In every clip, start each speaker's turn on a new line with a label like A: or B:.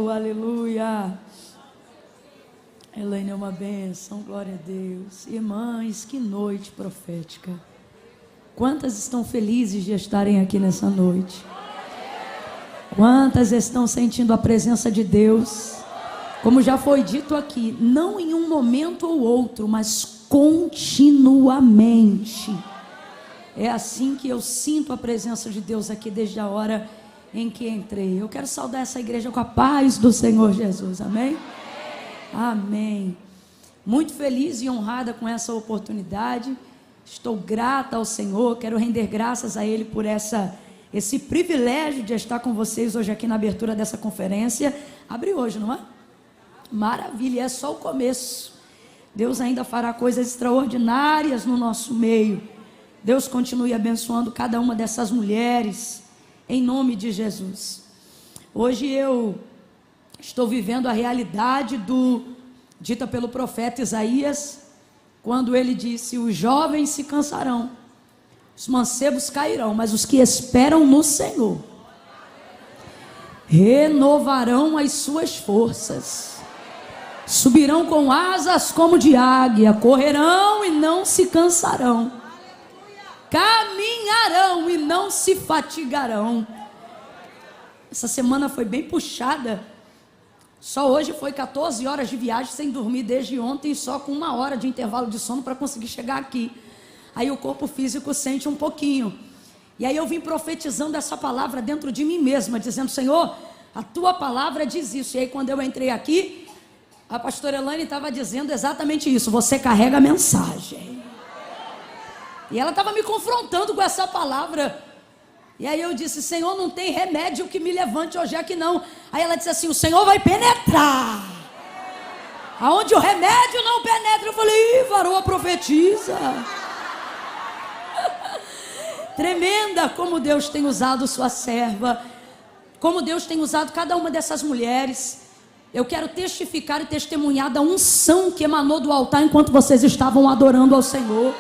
A: Oh, aleluia. Elaine é uma bênção, glória a Deus. Irmãs, que noite profética. Quantas estão felizes de estarem aqui nessa noite? Quantas estão sentindo a presença de Deus? Como já foi dito aqui, não em um momento ou outro, mas continuamente. É assim que eu sinto a presença de Deus aqui desde a hora em que entrei. Eu quero saudar essa igreja com a paz do Senhor Jesus, amém? Amém. Muito feliz e honrada com essa oportunidade. Estou grata ao Senhor, quero render graças a Ele por esse privilégio de estar com vocês hoje aqui na abertura dessa conferência. Abre hoje, não é? Maravilha, é só o começo. Deus ainda fará coisas extraordinárias no nosso meio. Deus continue abençoando cada uma dessas mulheres, em nome de Jesus. Hoje eu estou vivendo a realidade dita pelo profeta Isaías, quando ele disse: os jovens se cansarão, os mancebos cairão, mas os que esperam no Senhor renovarão as suas forças, subirão com asas como de águia, correrão e não se cansarão, caminharão e não se fatigarão. Essa semana foi bem puxada. Só hoje foi 14 horas de viagem sem dormir desde ontem, só com 1 hora de intervalo de sono para conseguir chegar aqui. Aí o corpo físico sente um pouquinho. E aí eu vim profetizando essa palavra dentro de mim mesma, dizendo: Senhor, a tua palavra diz isso. E aí quando eu entrei aqui, a pastora Elaine estava dizendo exatamente isso: você carrega a mensagem. E ela estava me confrontando com essa palavra. E aí eu disse: Senhor, não tem remédio que me levante hoje aqui não. Aí ela disse assim: o Senhor vai penetrar aonde o remédio não penetra. Eu falei: varoa profetiza. Tremenda como Deus tem usado sua serva, como Deus tem usado cada uma dessas mulheres. Eu quero testificar e testemunhar da unção que emanou do altar enquanto vocês estavam adorando ao Senhor.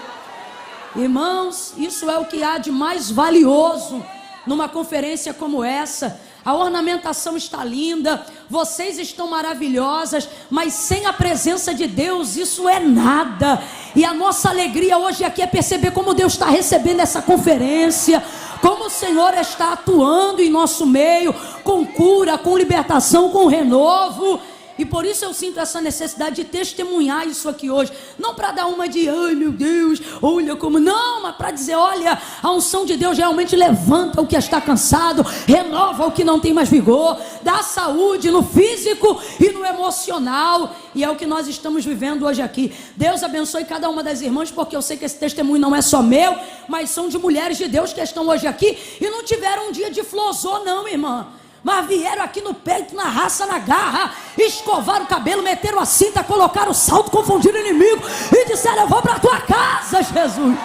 A: Irmãos, isso é o que há de mais valioso numa conferência como essa. A ornamentação está linda, vocês estão maravilhosas, mas sem a presença de Deus isso é nada. E a nossa alegria hoje aqui é perceber como Deus está recebendo essa conferência, como o Senhor está atuando em nosso meio, com cura, com libertação, com renovo. E por isso eu sinto essa necessidade de testemunhar isso aqui hoje. Não para dar uma de, ai meu Deus, olha como... Não, mas para dizer, olha, a unção de Deus realmente levanta o que está cansado, renova o que não tem mais vigor, dá saúde no físico e no emocional. E é o que nós estamos vivendo hoje aqui. Deus abençoe cada uma das irmãs, porque eu sei que esse testemunho não é só meu, mas são de mulheres de Deus que estão hoje aqui e não tiveram um dia de flosô não, irmã. Mas vieram aqui no peito, na raça, na garra, escovaram o cabelo, meteram a cinta, colocaram o salto, confundiram o inimigo e disseram: eu vou para a tua casa, Jesus.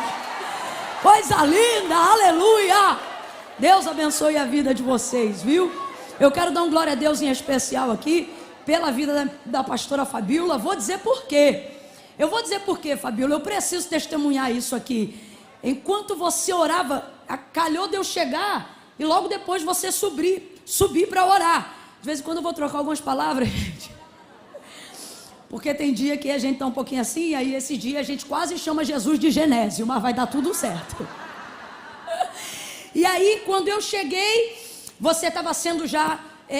A: Coisa linda, aleluia. Deus abençoe a vida de vocês, viu? Eu quero dar um glória a Deus em especial aqui, pela vida da pastora Fabíola. Vou dizer por quê. Eu vou dizer por quê, Fabíola. Eu preciso testemunhar isso aqui. Enquanto você orava, calhou de eu chegar e logo depois você subir para orar. De vez em quando eu vou trocar algumas palavras, gente, porque tem dia que a gente está um pouquinho assim, e aí esse dia a gente quase chama Jesus de Genésio, mas vai dar tudo certo. E aí quando eu cheguei, você estava sendo já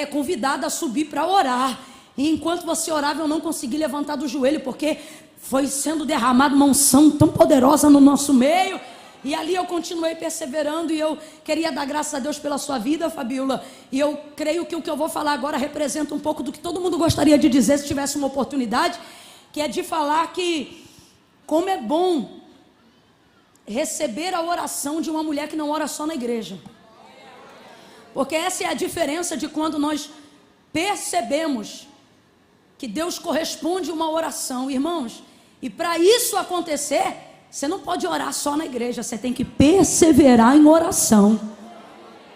A: convidada a subir para orar, e enquanto você orava eu não consegui levantar do joelho, porque foi sendo derramada uma unção tão poderosa no nosso meio. E ali eu continuei perseverando, e eu queria dar graças a Deus pela sua vida, Fabíola. E eu creio que o que eu vou falar agora representa um pouco do que todo mundo gostaria de dizer se tivesse uma oportunidade, que é de falar que como é bom receber a oração de uma mulher que não ora só na igreja. Porque essa é a diferença de quando nós percebemos que Deus corresponde a uma oração, irmãos. E para isso acontecer, você não pode orar só na igreja, você tem que perseverar em oração.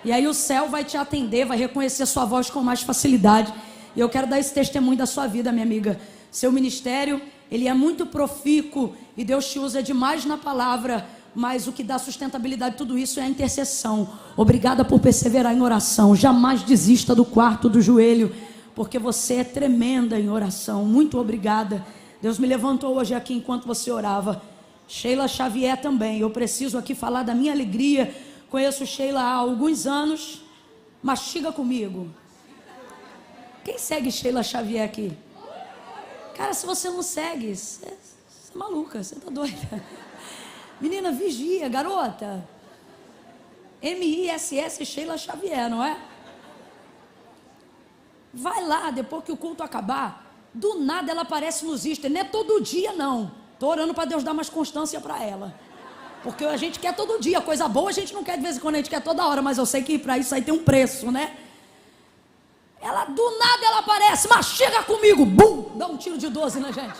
A: E aí o céu vai te atender, vai reconhecer a sua voz com mais facilidade. E eu quero dar esse testemunho da sua vida, minha amiga. Seu ministério, ele é muito profícuo e Deus te usa demais na palavra, mas o que dá sustentabilidade a tudo isso é a intercessão. Obrigada por perseverar em oração. Jamais desista do quarto do joelho, porque você é tremenda em oração. Muito obrigada. Deus me levantou hoje aqui enquanto você orava. Sheila Xavier também. Eu preciso aqui falar da minha alegria. Conheço Sheila há alguns anos. Mastiga comigo. Quem segue Sheila Xavier aqui? Cara, se você não segue, você é maluca, você tá doida. Menina, vigia, garota. MISS Sheila Xavier, não é? Vai lá, depois que o culto acabar, do nada ela aparece nos Insta. Não é todo dia, não. Estou orando para Deus dar mais constância para ela. Porque a gente quer todo dia, coisa boa a gente não quer de vez em quando, a gente quer toda hora, mas eu sei que para isso aí tem um preço, né? Ela, do nada ela aparece, mas chega comigo, bum, dá um tiro de 12 na gente.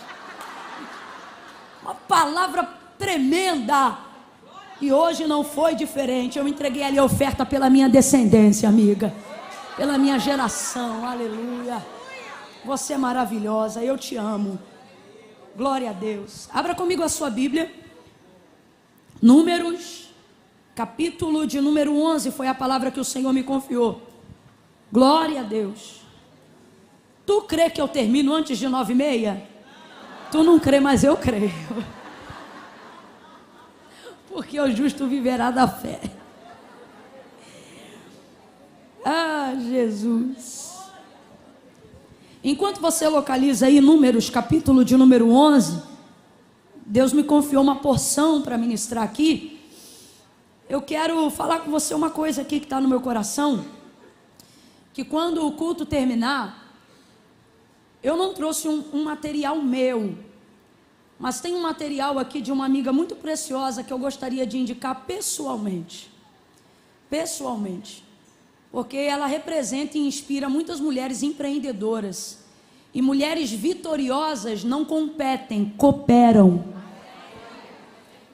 A: Uma palavra tremenda. E hoje não foi diferente, eu entreguei ali a oferta pela minha descendência, amiga. Pela minha geração, aleluia. Você é maravilhosa, eu te amo. Glória a Deus. Abra comigo a sua Bíblia. Números, capítulo de número 11, foi a palavra que o Senhor me confiou. Glória a Deus. Tu crê que eu termino antes de 9h30? Tu não crê, mas eu creio. Porque o justo viverá da fé. Ah, Jesus. Enquanto você localiza aí Números, capítulo de número 11, Deus me confiou uma porção para ministrar aqui. Eu quero falar com você uma coisa aqui que está no meu coração, que quando o culto terminar, eu não trouxe um material meu, mas tem um material aqui de uma amiga muito preciosa que eu gostaria de indicar pessoalmente. Pessoalmente. Porque ela representa e inspira muitas mulheres empreendedoras. E mulheres vitoriosas não competem, cooperam.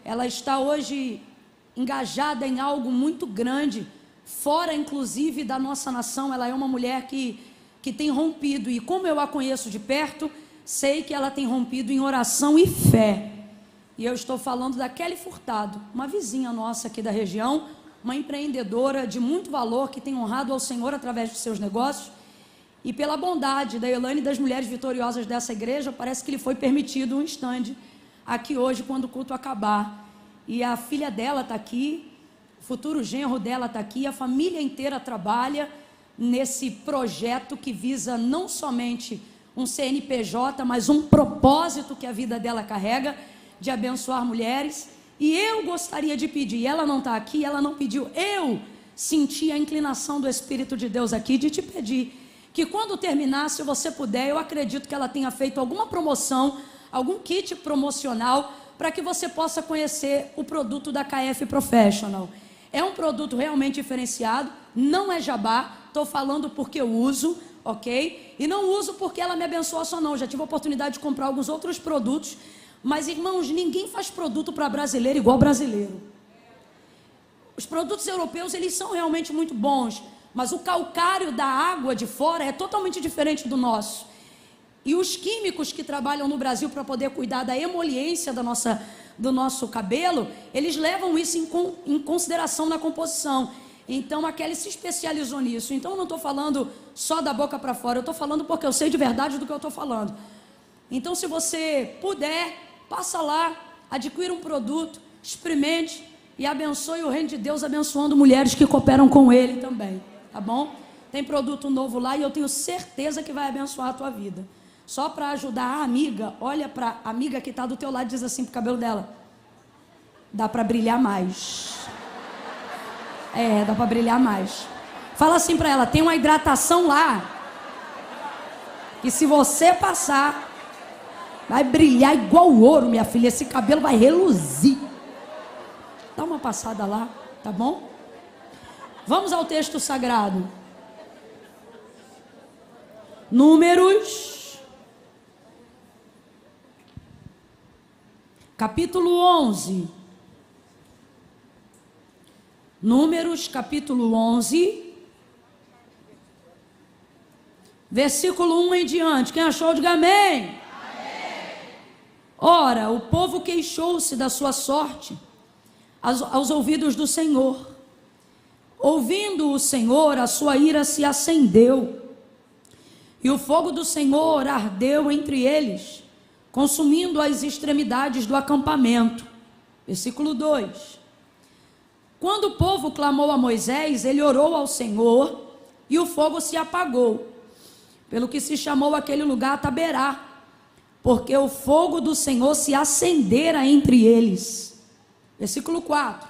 A: Ela está hoje engajada em algo muito grande, fora inclusive da nossa nação. Ela é uma mulher que tem rompido, e como eu a conheço de perto, sei que ela tem rompido em oração e fé. E eu estou falando da Kelly Furtado, uma vizinha nossa aqui da região, uma empreendedora de muito valor, que tem honrado ao Senhor através dos seus negócios, e pela bondade da Elaine e das mulheres vitoriosas dessa igreja, parece que lhe foi permitido um stand aqui hoje, quando o culto acabar. E a filha dela está aqui, o futuro genro dela está aqui, a família inteira trabalha nesse projeto que visa não somente um CNPJ, mas um propósito que a vida dela carrega, de abençoar mulheres. E eu gostaria de pedir, ela não está aqui, ela não pediu, eu senti a inclinação do Espírito de Deus aqui de te pedir, que quando terminar, se você puder, eu acredito que ela tenha feito alguma promoção, algum kit promocional, para que você possa conhecer o produto da KF Professional. É um produto realmente diferenciado, não é jabá, estou falando porque eu uso, ok? E não uso porque ela me abençoa só não, já tive a oportunidade de comprar alguns outros produtos, mas irmãos, ninguém faz produto para brasileiro igual brasileiro. Os produtos europeus, eles são realmente muito bons, mas o calcário da água de fora é totalmente diferente do nosso. E os químicos que trabalham no Brasil para poder cuidar da emoliência do nosso cabelo, eles levam isso em consideração na composição. Então a Kelly se especializou nisso. Então eu não estou falando só da boca para fora, eu estou falando porque eu sei de verdade do que eu estou falando. Então, se você puder, passa lá, adquira um produto, experimente e abençoe o reino de Deus, abençoando mulheres que cooperam com ele também, tá bom? Tem produto novo lá e eu tenho certeza que vai abençoar a tua vida. Só para ajudar a amiga, olha para a amiga que está do teu lado e diz assim pro cabelo dela: dá para brilhar mais. Dá para brilhar mais. Fala assim para ela: tem uma hidratação lá, e se você passar, vai brilhar igual ouro, minha filha. Esse cabelo vai reluzir. Dá uma passada lá, tá bom? Vamos ao texto sagrado. Números, capítulo 11. Números, capítulo 11, versículo 1 em diante. Quem achou, diga amém. Ora, o povo queixou-se da sua sorte aos ouvidos do Senhor. Ouvindo o Senhor, a sua ira se acendeu, E o fogo do Senhor ardeu entre eles, consumindo as extremidades do acampamento. Versículo 2. Quando o povo clamou a Moisés, ele orou ao Senhor, e o fogo se apagou, pelo que se chamou aquele lugar Taberá, porque o fogo do Senhor se acendera entre eles. Versículo 4.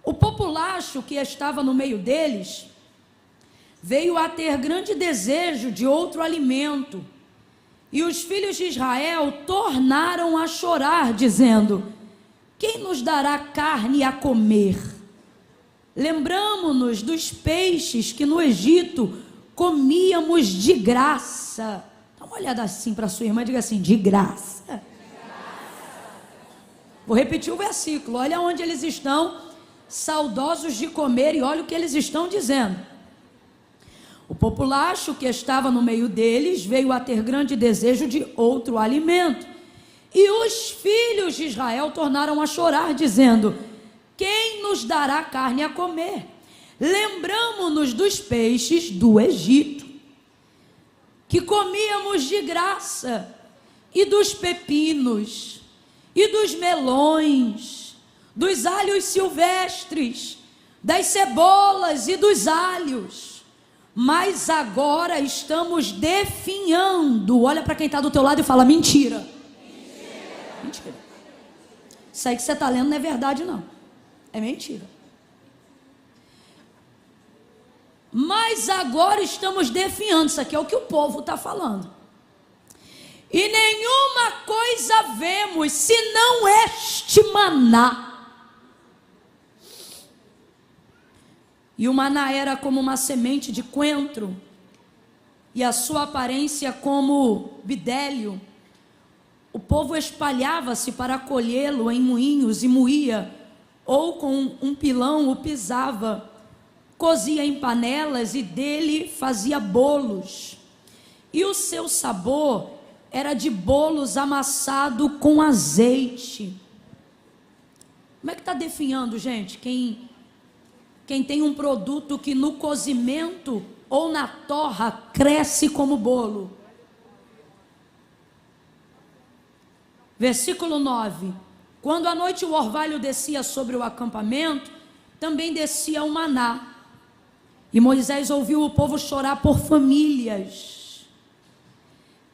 A: O populacho que estava no meio deles veio a ter grande desejo de outro alimento, e os filhos de Israel tornaram a chorar, dizendo: quem nos dará carne a comer? Lembramo-nos dos peixes que no Egito comíamos de graça. Dá uma olhada assim para sua irmã e diga assim: de graça. Vou repetir o versículo, olha onde eles estão saudosos de comer, e olha o que eles estão dizendo. O populacho que estava no meio deles veio a ter grande desejo de outro alimento, e os filhos de Israel tornaram a chorar, dizendo: quem nos dará carne a comer? Lembramo-nos dos peixes do Egito, que comíamos de graça, e dos pepinos, e dos melões, dos alhos silvestres, das cebolas e dos alhos, mas agora estamos definhando. Olha para quem está do teu lado e fala: mentira. Mentira. Isso aí que você está lendo não é verdade, não. É mentira. Mas agora estamos definhando. Isso aqui é o que o povo está falando. E nenhuma coisa vemos, senão este maná. E o maná era como uma semente de coentro, e a sua aparência como bidélio. O povo espalhava-se para colhê-lo em moinhos e moía, ou com um pilão o pisava, cozia em panelas e dele fazia bolos. E o seu sabor era de bolos amassado com azeite. Como é que está definhando, gente? Quem tem um produto que no cozimento ou na torra cresce como bolo. Versículo 9. Quando à noite o orvalho descia sobre o acampamento, também descia o maná. E Moisés ouviu o povo chorar por famílias,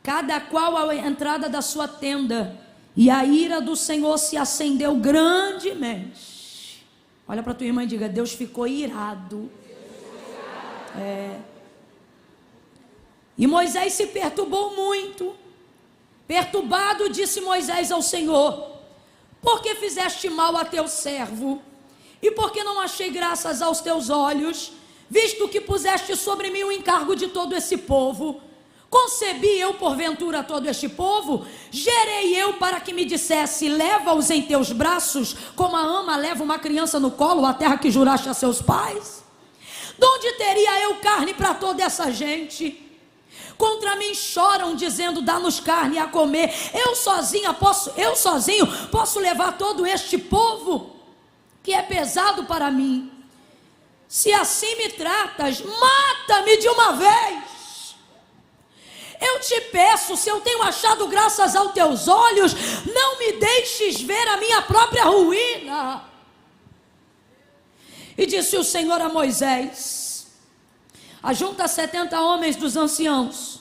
A: cada qual à entrada da sua tenda, e a ira do Senhor se acendeu grandemente. Olha para tua irmã e diga: Deus ficou irado. E Moisés se perturbou muito. Perturbado, disse Moisés ao Senhor: por que fizeste mal a teu servo? E por que não achei graças aos teus olhos, visto que puseste sobre mim o encargo de todo esse povo? Concebi eu porventura todo este povo? Gerei eu para que me dissesse: leva-os em teus braços, como a ama leva uma criança no colo, a terra que juraste a seus pais? De onde teria eu carne para toda essa gente? Contra mim choram, dizendo: dá-nos carne a comer. Eu sozinho posso levar todo este povo, que é pesado para mim. Se assim me tratas, mata-me de uma vez. Eu te peço, se eu tenho achado graças aos teus olhos, não me deixes ver a minha própria ruína. E disse o Senhor a Moisés: ajunta 70 homens dos anciãos,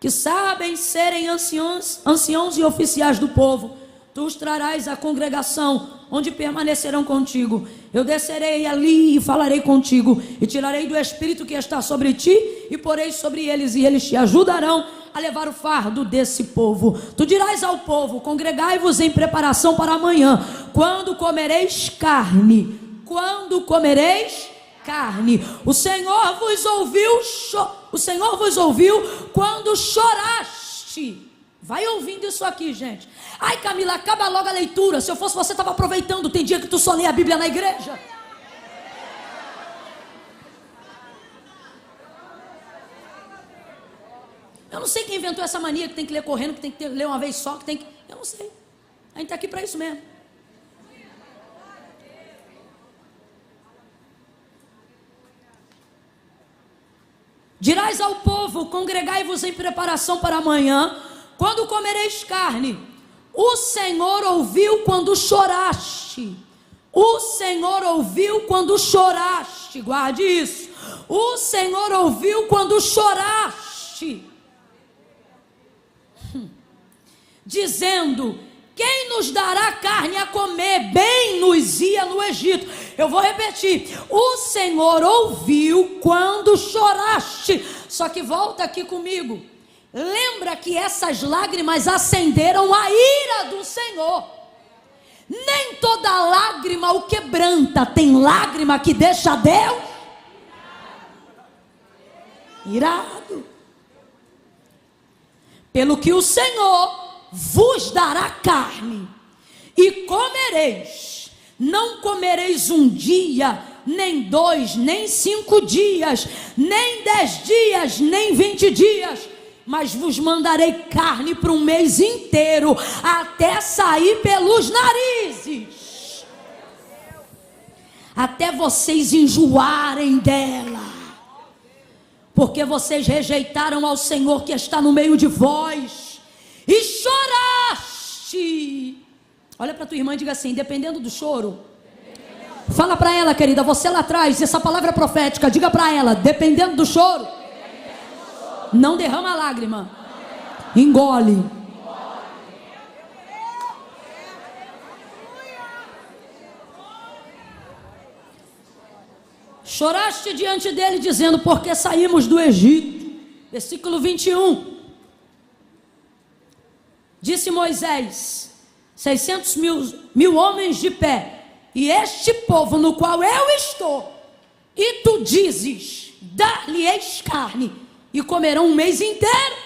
A: que sabem serem anciãos e oficiais do povo. Tu os trarás à congregação, onde permanecerão contigo. Eu descerei ali e falarei contigo, e tirarei do espírito que está sobre ti, e porei sobre eles, e eles te ajudarão a levar o fardo desse povo. Tu dirás ao povo: congregai-vos em preparação para amanhã, quando comereis carne. Quando comereis carne. O Senhor vos ouviu quando choraste. Vai ouvindo isso aqui, gente. Ai, Camila, acaba logo a leitura. Se eu fosse você, estava aproveitando. Tem dia que tu só lê a Bíblia na igreja. Eu não sei quem inventou essa mania que tem que ler correndo, que tem que ler uma vez só, que tem que... Eu não sei. A gente está aqui para isso mesmo. Dirás ao povo: congregai-vos em preparação para amanhã, quando comereis carne. O Senhor ouviu quando choraste. O Senhor ouviu quando choraste. Guarde isso. O Senhor ouviu quando choraste. Dizendo: quem nos dará carne a comer? Bem nos ia no Egito. Eu vou repetir. O Senhor ouviu quando choraste. Só que volta aqui comigo. Lembra que essas lágrimas acenderam a ira do Senhor. Nem toda lágrima o quebranta. Tem lágrima que deixa Deus irado. Pelo que o Senhor vos dará carne, e comereis. Não comereis um dia, nem 2, nem 5 dias, nem 10 dias, nem 20 dias, mas vos mandarei carne para um mês inteiro, até sair pelos narizes, até vocês enjoarem dela, porque vocês rejeitaram ao Senhor que está no meio de vós, e choraste. Olha para tua irmã e diga assim: dependendo do choro. Fala para ela, querida, você lá atrás, essa palavra é profética. Diga para ela: dependendo do choro, não derrama a lágrima, engole. Choraste diante dele, dizendo: porque saímos do Egito. Versículo 21. Disse Moisés: 600 mil homens de pé, e este povo no qual eu estou, e tu dizes: dar-lhe-eis carne, e comerão um mês inteiro.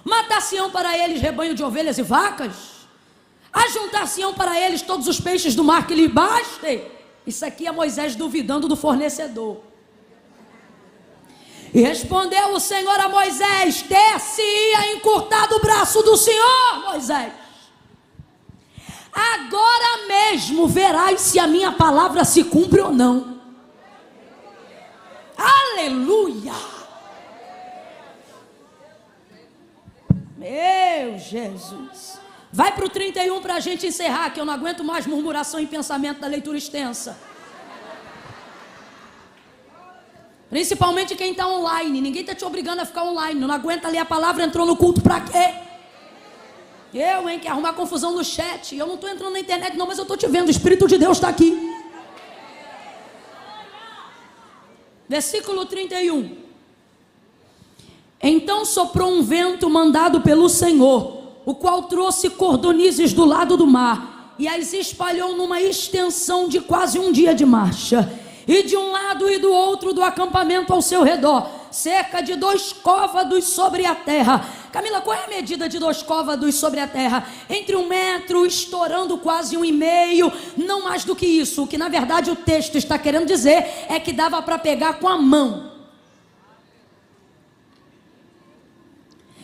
A: Matar-se-ão para eles rebanho de ovelhas e vacas, ajuntar-se-ão para eles todos os peixes do mar que lhe bastem. Isso aqui é Moisés duvidando do fornecedor. E respondeu o Senhor a Moisés: ter-se-ia encurtado o braço do Senhor, Moisés. Agora mesmo verás se a minha palavra se cumpre ou não. Aleluia. Meu Jesus. Vai para o 31 para a gente encerrar, que eu não aguento mais murmuração e pensamento da leitura extensa. Principalmente quem está online. Ninguém está te obrigando a ficar online. Não aguenta ler a palavra, entrou no culto para quê? Eu, hein, que arrumar confusão no chat. Eu não estou entrando na internet não, mas eu estou te vendo. O Espírito de Deus está aqui. Versículo 31. Então soprou um vento mandado pelo Senhor, o qual trouxe cordonizes do lado do mar, e as espalhou numa extensão de quase um dia de marcha, e de um lado e do outro do acampamento ao seu redor, cerca de 2 côvados sobre a terra. Camila, qual é a medida de 2 côvados sobre a terra? Entre 1 metro, estourando quase 1,5, não mais do que isso. O que na verdade o texto está querendo dizer é que dava para pegar com a mão.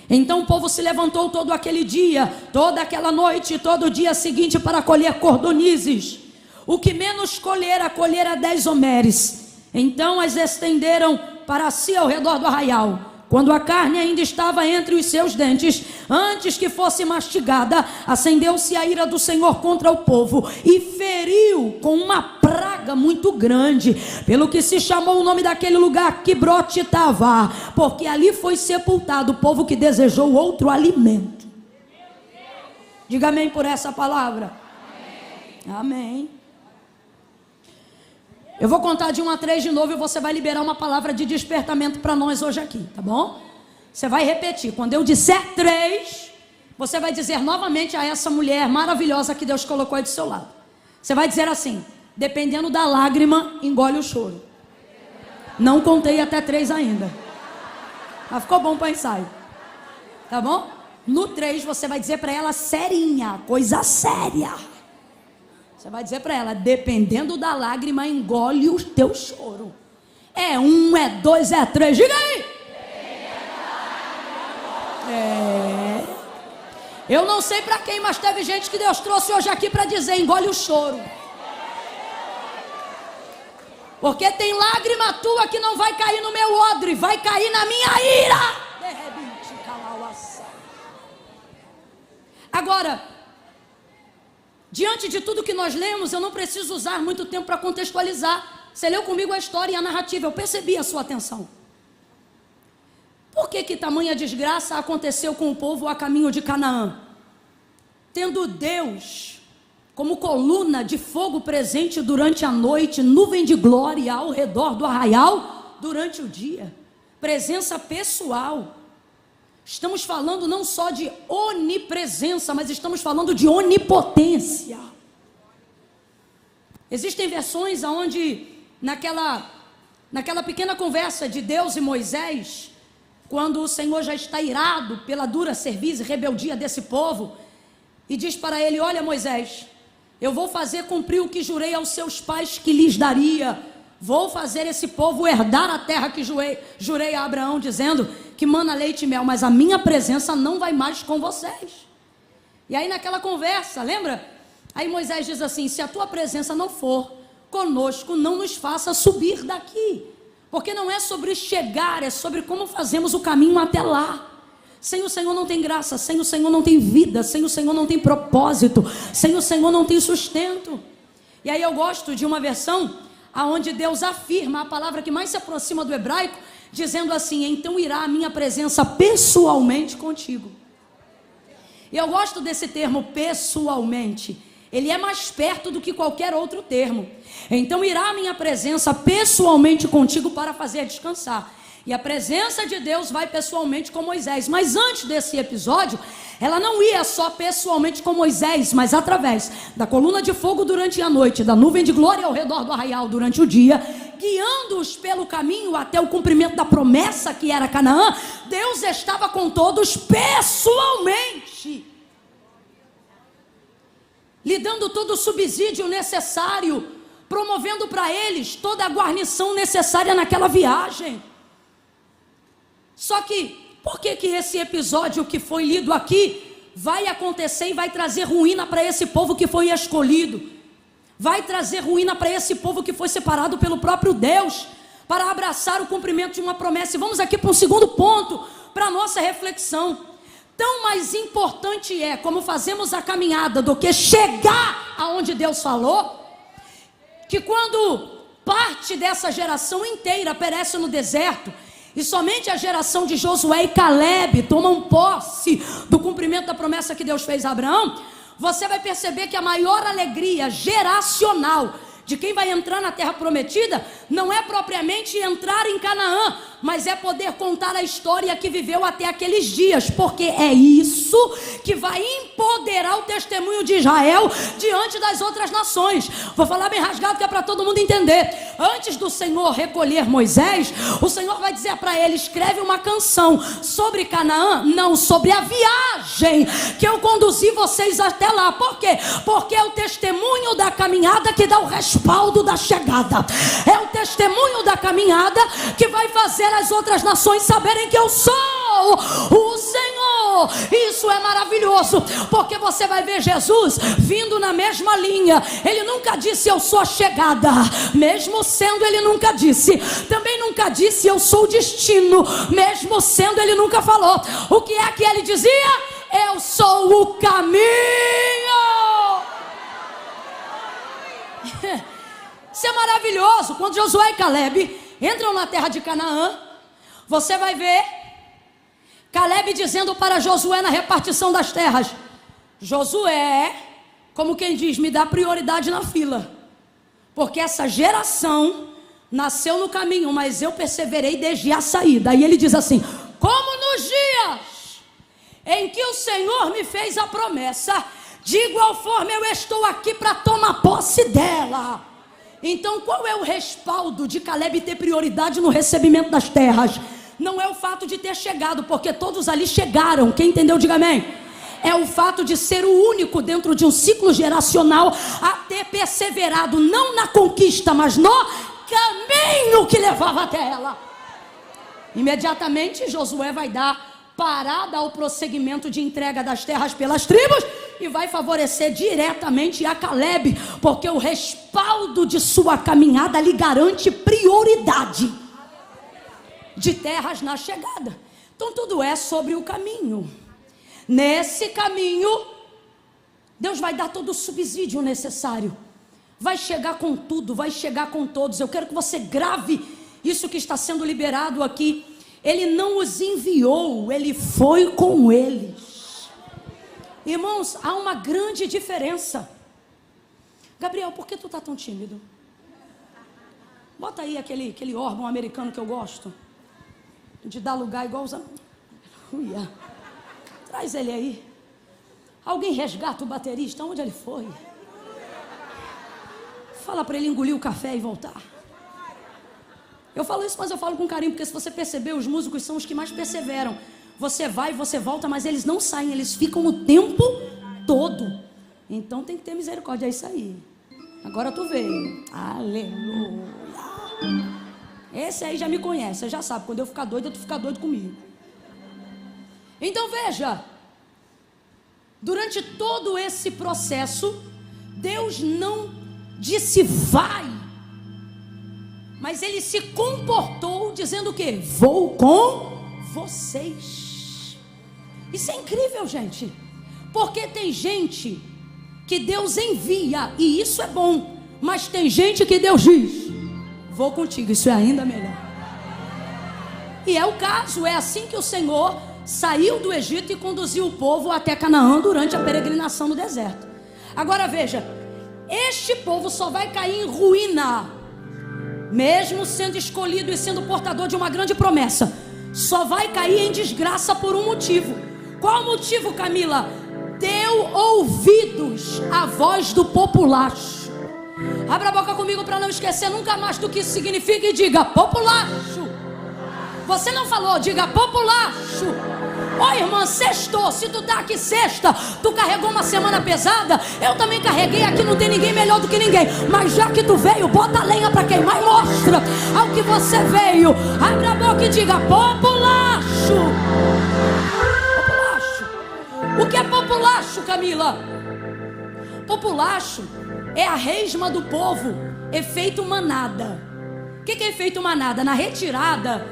A: Então o povo se levantou todo aquele dia, toda aquela noite, todo o dia seguinte para colher cordonizes. O que menos colhera 10 homeres. Então as estenderam para si ao redor do arraial. Quando a carne ainda estava entre os seus dentes, antes que fosse mastigada, acendeu-se a ira do Senhor contra o povo e feriu com uma praga muito grande, pelo que se chamou o nome daquele lugar Quibrote Tavá, porque ali foi sepultado o povo que desejou outro alimento. Diga amém por essa palavra. Amém. Amém. Eu vou contar de 1 a 3 de novo e você vai liberar uma palavra de despertamento para nós hoje aqui, tá bom? Você vai repetir. Quando eu disser 3, você vai dizer novamente a essa mulher maravilhosa que Deus colocou aí do seu lado. Você vai dizer assim: dependendo da lágrima, engole o choro. Não contei até 3 ainda. Mas ficou bom para ensaio. Tá bom? No 3 você vai dizer para ela serinha, coisa séria. Você vai dizer para ela: dependendo da lágrima, engole o teu choro. É 1, é 2, é 3. Diga aí. Eu não sei para quem, mas teve gente que Deus trouxe hoje aqui para dizer: engole o choro. Porque tem lágrima tua que não vai cair no meu odre, vai cair na minha ira. Agora, diante de tudo que nós lemos, eu não preciso usar muito tempo para contextualizar. Você leu comigo a história e a narrativa, eu percebi a sua atenção. Por que tamanha desgraça aconteceu com o povo a caminho de Canaã? Tendo Deus como coluna de fogo presente durante a noite, nuvem de glória ao redor do arraial durante o dia, presença pessoal. Estamos falando não só de onipresença, mas estamos falando de onipotência. Existem versões onde naquela pequena conversa de Deus e Moisés, quando o Senhor já está irado pela dura cerviz e rebeldia desse povo, e diz para ele: olha, Moisés, eu vou fazer cumprir o que jurei aos seus pais que lhes daria. Vou fazer esse povo herdar a terra que jurei a Abraão, dizendo que mana leite e mel, mas a minha presença não vai mais com vocês. E aí naquela conversa, lembra? Aí Moisés diz assim: se a tua presença não for conosco, não nos faça subir daqui. Porque não é sobre chegar, é sobre como fazemos o caminho até lá. Sem o Senhor não tem graça, sem o Senhor não tem vida, sem o Senhor não tem propósito, sem o Senhor não tem sustento. E aí eu gosto de uma versão aonde Deus afirma a palavra que mais se aproxima do hebraico, dizendo assim: então irá a minha presença pessoalmente contigo. E eu gosto desse termo pessoalmente, ele é mais perto do que qualquer outro termo. Então irá a minha presença pessoalmente contigo para fazer descansar. E a presença de Deus vai pessoalmente com Moisés. Mas antes desse episódio, ela não ia só pessoalmente com Moisés, mas através da coluna de fogo durante a noite, da nuvem de glória ao redor do arraial durante o dia, guiando-os pelo caminho até o cumprimento da promessa que era Canaã. Deus estava com todos pessoalmente, lhe dando todo o subsídio necessário, promovendo para eles toda a guarnição necessária naquela viagem. Só que, por que esse episódio que foi lido aqui vai acontecer e vai trazer ruína para esse povo que foi escolhido? Vai trazer ruína para esse povo que foi separado pelo próprio Deus para abraçar o cumprimento de uma promessa. E vamos aqui para um segundo ponto, para a nossa reflexão. Tão mais importante é como fazemos a caminhada do que chegar aonde Deus falou, que quando parte dessa geração inteira perece no deserto, e somente a geração de Josué e Caleb tomam posse do cumprimento da promessa que Deus fez a Abraão, você vai perceber que a maior alegria geracional de quem vai entrar na terra prometida não é propriamente entrar em Canaã, mas é poder contar a história que viveu até aqueles dias, porque é isso que vai empoderar o testemunho de Israel diante das outras nações. Vou falar bem rasgado que é para todo mundo entender. Antes do Senhor recolher Moisés, o Senhor vai dizer para ele: escreve uma canção sobre Canaã, não sobre a viagem que eu conduzi vocês até lá. Por quê? Porque é o testemunho da caminhada que dá o respaldo da chegada. É o testemunho da caminhada que vai fazer as outras nações saberem que eu sou o Senhor. Isso é maravilhoso, porque você vai ver Jesus vindo na mesma linha. Ele nunca disse eu sou a chegada, mesmo sendo ele nunca disse. Também nunca disse eu sou o destino, mesmo sendo ele nunca falou. O que é que ele dizia? Eu sou o caminho. Isso é maravilhoso. Quando Josué e Caleb entram na terra de Canaã, você vai ver Caleb dizendo para Josué na repartição das terras: Josué, como quem diz, me dá prioridade na fila, porque essa geração nasceu no caminho, mas eu perseverei desde a saída. E ele diz assim: como nos dias em que o Senhor me fez a promessa, de igual forma eu estou aqui para tomar posse dela. Então qual é o respaldo de Caleb ter prioridade no recebimento das terras? Não é o fato de ter chegado, porque todos ali chegaram. Quem entendeu, diga amém. É o fato de ser o único dentro de um ciclo geracional a ter perseverado, não na conquista, mas no caminho que levava até ela. Imediatamente Josué vai dar parada ao prosseguimento de entrega das terras pelas tribos, e vai favorecer diretamente a Caleb, porque o respaldo de sua caminhada lhe garante prioridade de terras na chegada. Então tudo é sobre o caminho. Nesse caminho, Deus vai dar todo o subsídio necessário, vai chegar com tudo, vai chegar com todos. Eu quero que você grave isso que está sendo liberado aqui. Ele não os enviou, ele foi com eles. Irmãos, há uma grande diferença. Gabriel, por que tu está tão tímido? Bota aí aquele órgão americano que eu gosto, de dar lugar igual os... Aleluia. Traz ele aí. Alguém resgata o baterista, onde ele foi? Fala para ele engolir o café e voltar. Eu falo isso, mas eu falo com carinho, porque se você perceber, os músicos são os que mais perseveram. Você vai, você volta, mas eles não saem, eles ficam o tempo todo. Então tem que ter misericórdia, é isso aí. Agora tu veio. Aleluia. Esse aí já me conhece, você já sabe, quando eu ficar doido, tu fica doido comigo. Então veja, durante todo esse processo, Deus não disse vai, mas ele se comportou dizendo o quê? Vou com vocês. Isso é incrível, gente, porque tem gente que Deus envia, e isso é bom, mas tem gente que Deus diz, vou contigo, isso é ainda melhor. E é o caso, é assim que o Senhor saiu do Egito e conduziu o povo até Canaã durante a peregrinação no deserto. Agora veja, este povo só vai cair em ruína, mesmo sendo escolhido e sendo portador de uma grande promessa, só vai cair em desgraça por um motivo. Qual o motivo, Camila? Deu ouvidos à voz do populacho. Abra a boca comigo para não esquecer nunca mais do que isso significa e diga populacho. Você não falou, diga populacho. Ó irmã, sextou, se tu tá aqui sexta, tu carregou uma semana pesada, eu também carreguei aqui, não tem ninguém melhor do que ninguém, mas já que tu veio, bota a lenha pra queimar e mostra ao que você veio. Abre a boca e diga populacho. Populacho. O que é populacho, Camila? Populacho é a resma do povo, efeito manada. O que é efeito manada? Na retirada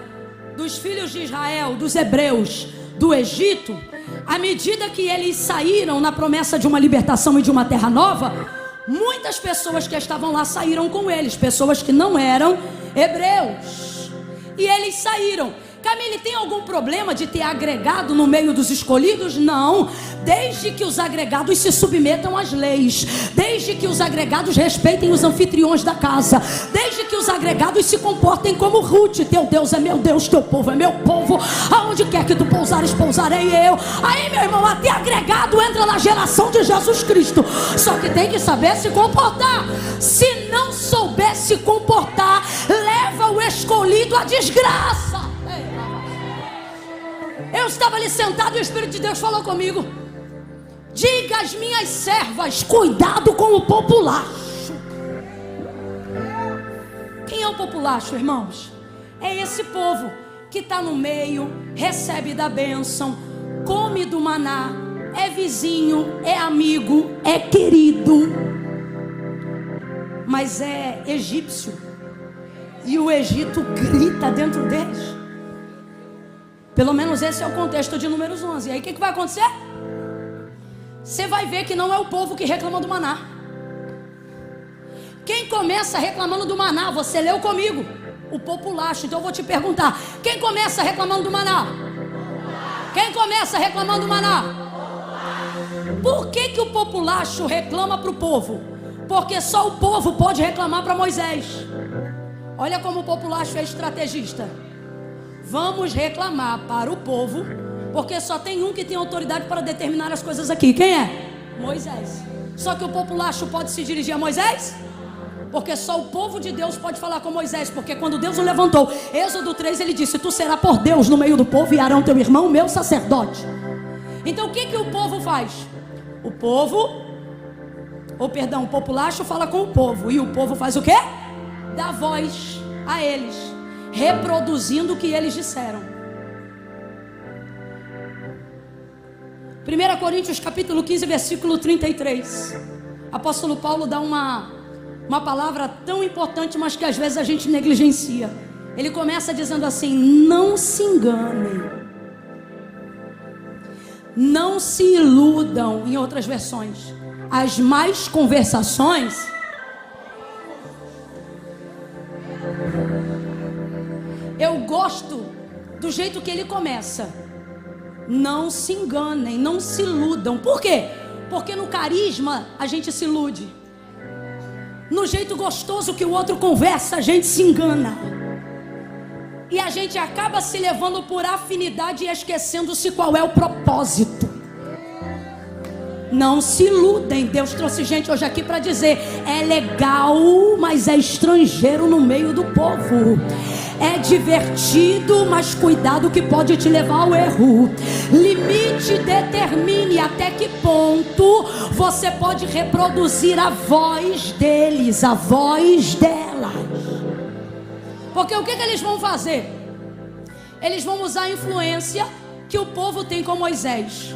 A: dos filhos de Israel, dos hebreus, do Egito, à medida que eles saíram na promessa de uma libertação e de uma terra nova, muitas pessoas que estavam lá saíram com eles, pessoas que não eram hebreus, e eles saíram. Camille, tem algum problema de ter agregado no meio dos escolhidos? Não, desde que os agregados se submetam às leis, desde que os agregados respeitem os anfitriões da casa, desde que os agregados se comportem como Ruth. Teu Deus é meu Deus, teu povo é meu povo, aonde quer que tu pousares, pousarei eu. Aí, meu irmão, até agregado entra na geração de Jesus Cristo, só que tem que saber se comportar. Se não souber se comportar, leva o escolhido à desgraça. Eu estava ali sentado e o Espírito de Deus falou comigo: diga às minhas servas, cuidado com o populacho. Quem é o populacho, irmãos? É esse povo que está no meio, recebe da bênção, come do maná, é vizinho, é amigo, é querido, mas é egípcio, e o Egito grita dentro deles. Pelo menos esse é o contexto de Números 11. E aí o que vai acontecer? Você vai ver que não é o povo que reclama do maná. Quem começa reclamando do maná, você leu comigo, o populacho. Então eu vou te perguntar, quem começa reclamando do maná? Quem começa reclamando do maná? Por que o populacho reclama para o povo? Porque só o povo pode reclamar para Moisés. Olha como o populacho é estrategista. Vamos reclamar para o povo, porque só tem um que tem autoridade para determinar as coisas aqui. Quem é? Moisés. Só que o populacho pode se dirigir a Moisés? Porque só o povo de Deus pode falar com Moisés. Porque quando Deus o levantou, Êxodo 3, ele disse: tu serás por Deus no meio do povo, e Arão teu irmão, meu sacerdote. Então o que o povo faz? O populacho fala com o povo, e o povo faz o quê? Dá voz a eles, reproduzindo o que eles disseram. 1 Coríntios capítulo 15, versículo 33. Apóstolo Paulo dá uma palavra tão importante, mas que às vezes a gente negligencia. Ele começa dizendo assim: não se enganem, não se iludam. Em outras versões, as más conversações eu gosto do jeito que ele começa. Não se enganem, não se iludam. Por quê? Porque no carisma a gente se ilude. No jeito gostoso que o outro conversa, a gente se engana. E a gente acaba se levando por afinidade e esquecendo-se qual é o propósito. Não se iludem. Deus trouxe gente hoje aqui para dizer: é legal, mas é estrangeiro no meio do povo. É divertido, mas cuidado que pode te levar ao erro. Limite, determine até que ponto você pode reproduzir a voz deles, a voz delas. Porque o que eles vão fazer? Eles vão usar a influência que o povo tem com Moisés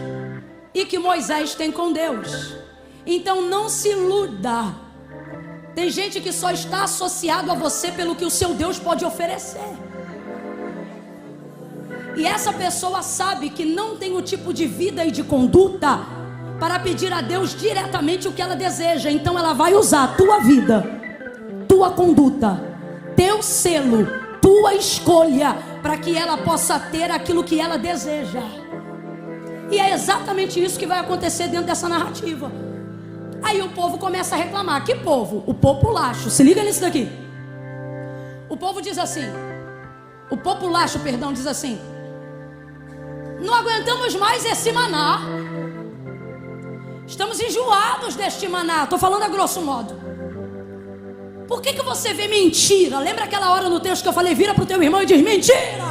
A: e que Moisés tem com Deus. Então não se iluda. Tem gente que só está associado a você pelo que o seu Deus pode oferecer. E essa pessoa sabe que não tem o tipo de vida e de conduta para pedir a Deus diretamente o que ela deseja. Então ela vai usar a tua vida, tua conduta, teu selo, tua escolha, para que ela possa ter aquilo que ela deseja. E é exatamente isso que vai acontecer dentro dessa narrativa. Aí o povo começa a reclamar. Que povo? O populacho. Se liga nisso daqui. O povo diz assim, o populacho, perdão, diz assim: não aguentamos mais esse maná. Estamos enjoados deste maná. Estou falando a grosso modo. Por que você vê mentira? Lembra aquela hora no texto que eu falei: vira para o teu irmão e diz: mentira.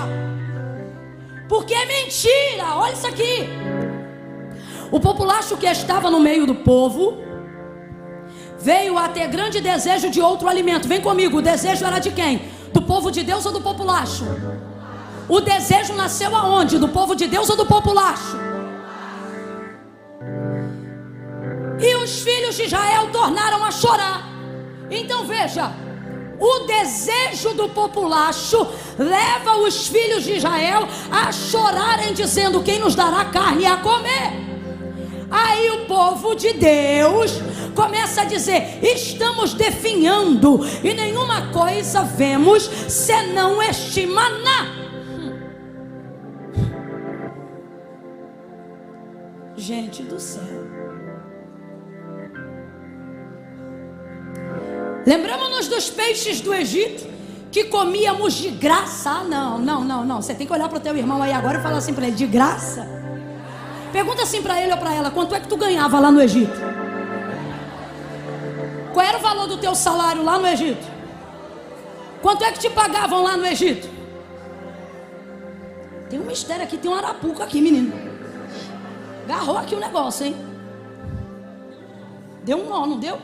A: Porque é mentira. Olha isso aqui. O populacho que estava no meio do povo veio a ter grande desejo de outro alimento. Vem comigo, o desejo era de quem? Do povo de Deus ou do populacho? O desejo nasceu aonde? Do povo de Deus ou do populacho? E os filhos de Israel tornaram a chorar. Então veja, o desejo do populacho leva os filhos de Israel a chorarem, dizendo: quem nos dará carne a comer? Aí o povo de Deus começa a dizer: estamos definhando e nenhuma coisa vemos senão este maná. Gente do céu, lembramos-nos dos peixes do Egito que comíamos de graça. Ah, não. Você tem que olhar para o teu irmão aí agora e falar assim para ele: de graça? Pergunta assim para ele ou para ela: quanto é que tu ganhava lá no Egito? Qual era o valor do teu salário lá no Egito? Quanto é que te pagavam lá no Egito? Tem um mistério aqui, tem um arapuca aqui, menino. Agarrou aqui o negócio, hein? Deu um nó, não deu?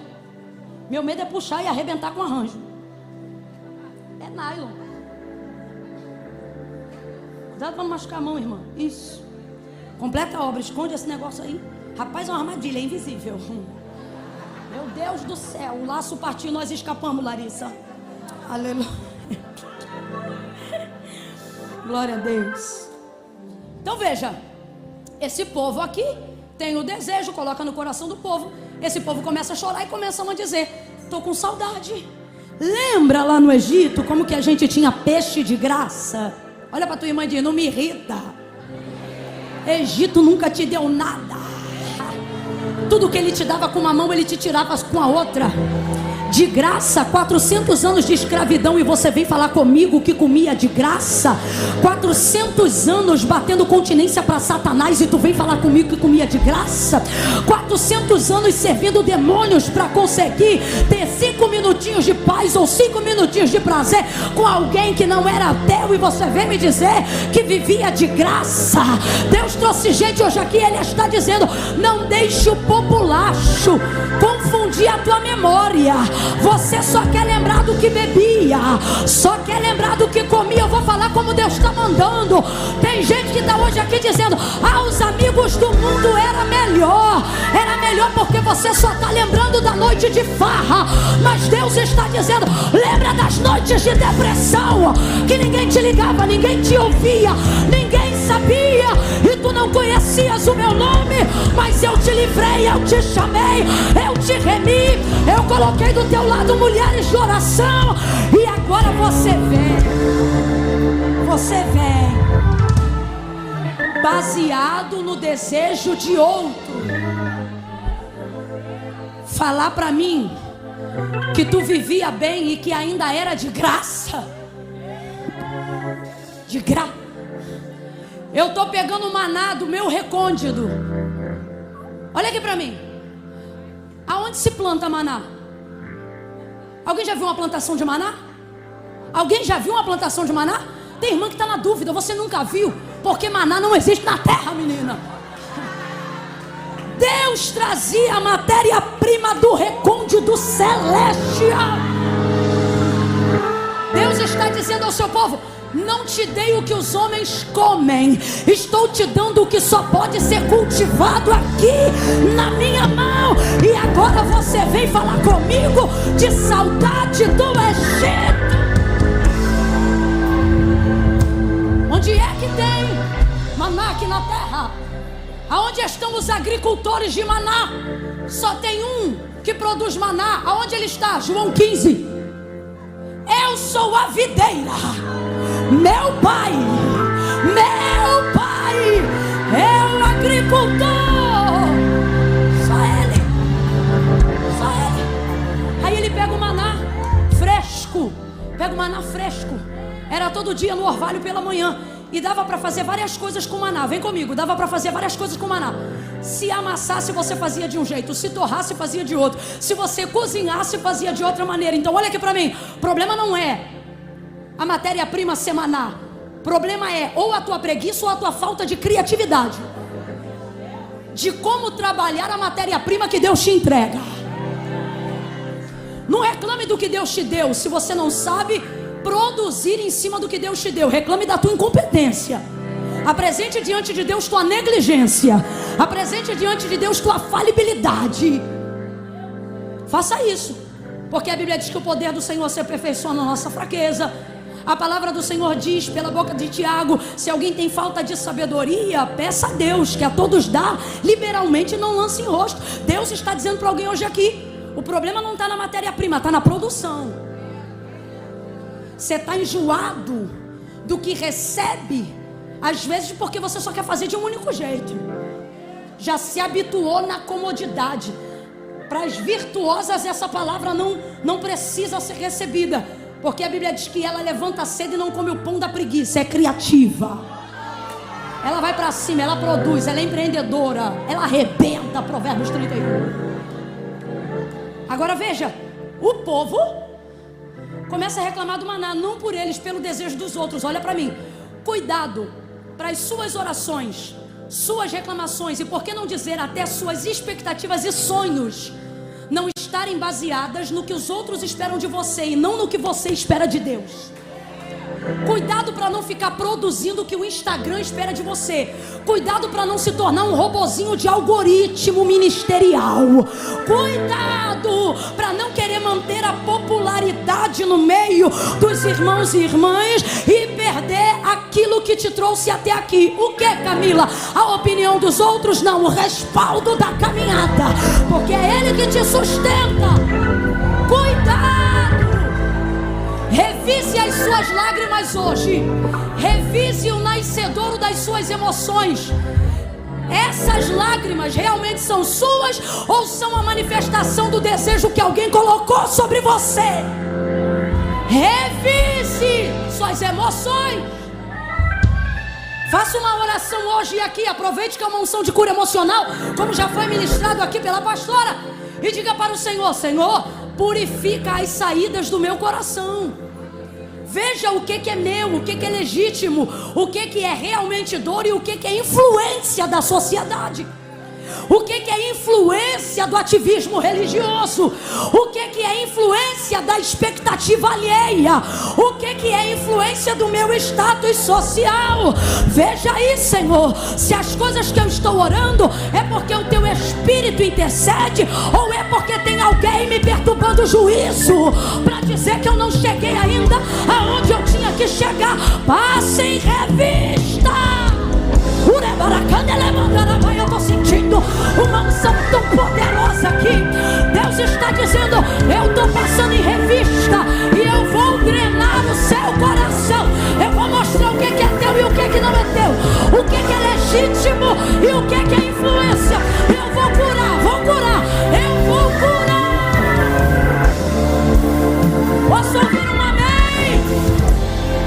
A: Meu medo é puxar e arrebentar com arranjo. É nylon. Cuidado para não machucar a mão, irmã. Isso. Completa a obra, esconde esse negócio aí. Rapaz, é uma armadilha, é invisível. Meu Deus do céu, o laço partiu, nós escapamos, Larissa. Aleluia. Glória a Deus. Então veja, esse povo aqui tem o desejo, coloca no coração do povo. Esse povo começa a chorar e começam a dizer: estou com saudade. Lembra lá no Egito como que a gente tinha peixe de graça? Olha para tua irmã e diz: não me irrita. Egito nunca te deu nada. Tudo que ele te dava com uma mão, ele te tirava com a outra. De graça, 400 anos de escravidão, e você vem falar comigo que comia de graça? 400 anos batendo continência para Satanás, e tu vem falar comigo que comia de graça? 400 anos servindo demônios para conseguir ter 5 minutinhos de paz ou 5 minutinhos de prazer com alguém que não era teu, e você vem me dizer que vivia de graça? Deus trouxe gente hoje aqui, Ele está dizendo: não deixe o populacho confundir a tua memória. Você só quer lembrar do que bebia, só quer lembrar do que comia. Eu vou falar como Deus está mandando. Tem gente que está hoje aqui dizendo: os amigos do mundo era melhor porque você só está lembrando da noite de farra. Mas Deus está dizendo: lembra das noites de depressão, que ninguém te ligava, ninguém te ouvia, ninguém sabia, e tu não conhecias o meu nome, mas eu te livrei, eu te chamei, eu te remi, eu coloquei do teu lado mulheres de oração, e agora você vem baseado no desejo de outro falar para mim que tu vivia bem e que ainda era de graça. Eu tô pegando o maná do meu recôndito. Olha aqui para mim. Aonde se planta maná? Alguém já viu uma plantação de maná? Alguém já viu uma plantação de maná? Tem irmã que está na dúvida. Você nunca viu? Porque maná não existe na terra, menina. Deus trazia a matéria-prima do recôndito celestial. Deus está dizendo ao seu povo: não te dei o que os homens comem, estou te dando o que só pode ser cultivado aqui na minha mão. E agora você vem falar comigo de saudade do Egito. Onde é que tem maná aqui na terra? Aonde estão os agricultores de maná? Só tem um que produz maná. Aonde ele está? João 15. Eu sou a videira, meu pai é o agricultor. Só ele. Aí ele pega o maná fresco. Era todo dia no orvalho pela manhã. E dava para fazer várias coisas com maná. Vem comigo, dava para fazer várias coisas com maná. Se amassasse, você fazia de um jeito. Se torrasse, fazia de outro. Se você cozinhasse, fazia de outra maneira. Então olha aqui para mim. O problema não é a matéria-prima ser maná. O problema é ou a tua preguiça ou a tua falta de criatividade de como trabalhar a matéria-prima que Deus te entrega. Não reclame do que Deus te deu se você não sabe produzir em cima do que Deus te deu. Reclame da tua incompetência. Apresente diante de Deus tua negligência. Apresente diante de Deus tua falibilidade. Faça isso, porque a Bíblia diz que o poder do Senhor se aperfeiçoa na nossa fraqueza. A palavra do Senhor diz pela boca de Tiago: se alguém tem falta de sabedoria, peça a Deus, que a todos dá liberalmente, não lance em rosto. Deus está dizendo para alguém hoje aqui: o problema não está na matéria-prima, está na produção. Você está enjoado do que recebe, às vezes porque você só quer fazer de um único jeito. Já se habituou na comodidade. Para as virtuosas essa palavra não precisa ser recebida, porque a Bíblia diz que ela levanta a sede e não come o pão da preguiça. É criativa, ela vai para cima, ela produz, ela é empreendedora, ela arrebenta. Provérbios 31. Agora veja, o povo começa a reclamar do maná, não por eles, pelo desejo dos outros. Olha para mim, cuidado para as suas orações, suas reclamações e, por que não dizer, até suas expectativas e sonhos não estarem baseadas no que os outros esperam de você e não no que você espera de Deus. Cuidado para não ficar produzindo o que o Instagram espera de você. Cuidado para não se tornar um robozinho de algoritmo ministerial. Cuidado para não querer manter a popularidade no meio dos irmãos e irmãs e perder aquilo que te trouxe até aqui. O que, Camila? A opinião dos outros? Não, o respaldo da caminhada, porque é Ele que te sustenta. Cuidado. Revise as suas lágrimas hoje. Revise o nascedouro das suas emoções. Essas lágrimas realmente são suas ou são a manifestação do desejo que alguém colocou sobre você? Revise suas emoções. Faça uma oração hoje e aqui. Aproveite que é uma unção de cura emocional, como já foi ministrado aqui pela pastora, e diga para o Senhor: Senhor, purifica as saídas do meu coração. Veja o que é meu, o que é legítimo, o que é realmente dor e o que é influência da sociedade. O que é influência do ativismo religioso? O que é influência da expectativa alheia? O que é influência do meu status social? Veja aí, Senhor, se as coisas que eu estou orando é porque o teu Espírito intercede, ou é porque tem alguém me perturbando o juízo para dizer que eu não cheguei ainda aonde eu tinha que chegar. Passe em revista. Eu estou sentindo uma unção tão poderosa aqui. Deus está dizendo: eu estou passando em revista e eu vou drenar o seu coração. Eu vou mostrar o que é teu e o que não é teu, o que é legítimo e o que é influência. Eu vou curar, eu vou curar. Posso ouvir um amém?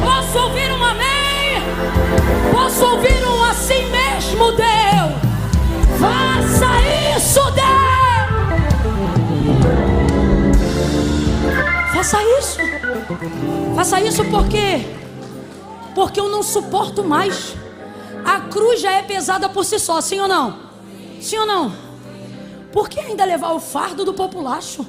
A: Posso ouvir um amém? Posso ouvir um assim mesmo, Deus? Faça isso, Deus. Faça isso. Faça isso porque eu não suporto mais. A cruz já é pesada por si só, sim ou não? Sim ou não? Por que ainda levar o fardo do populacho?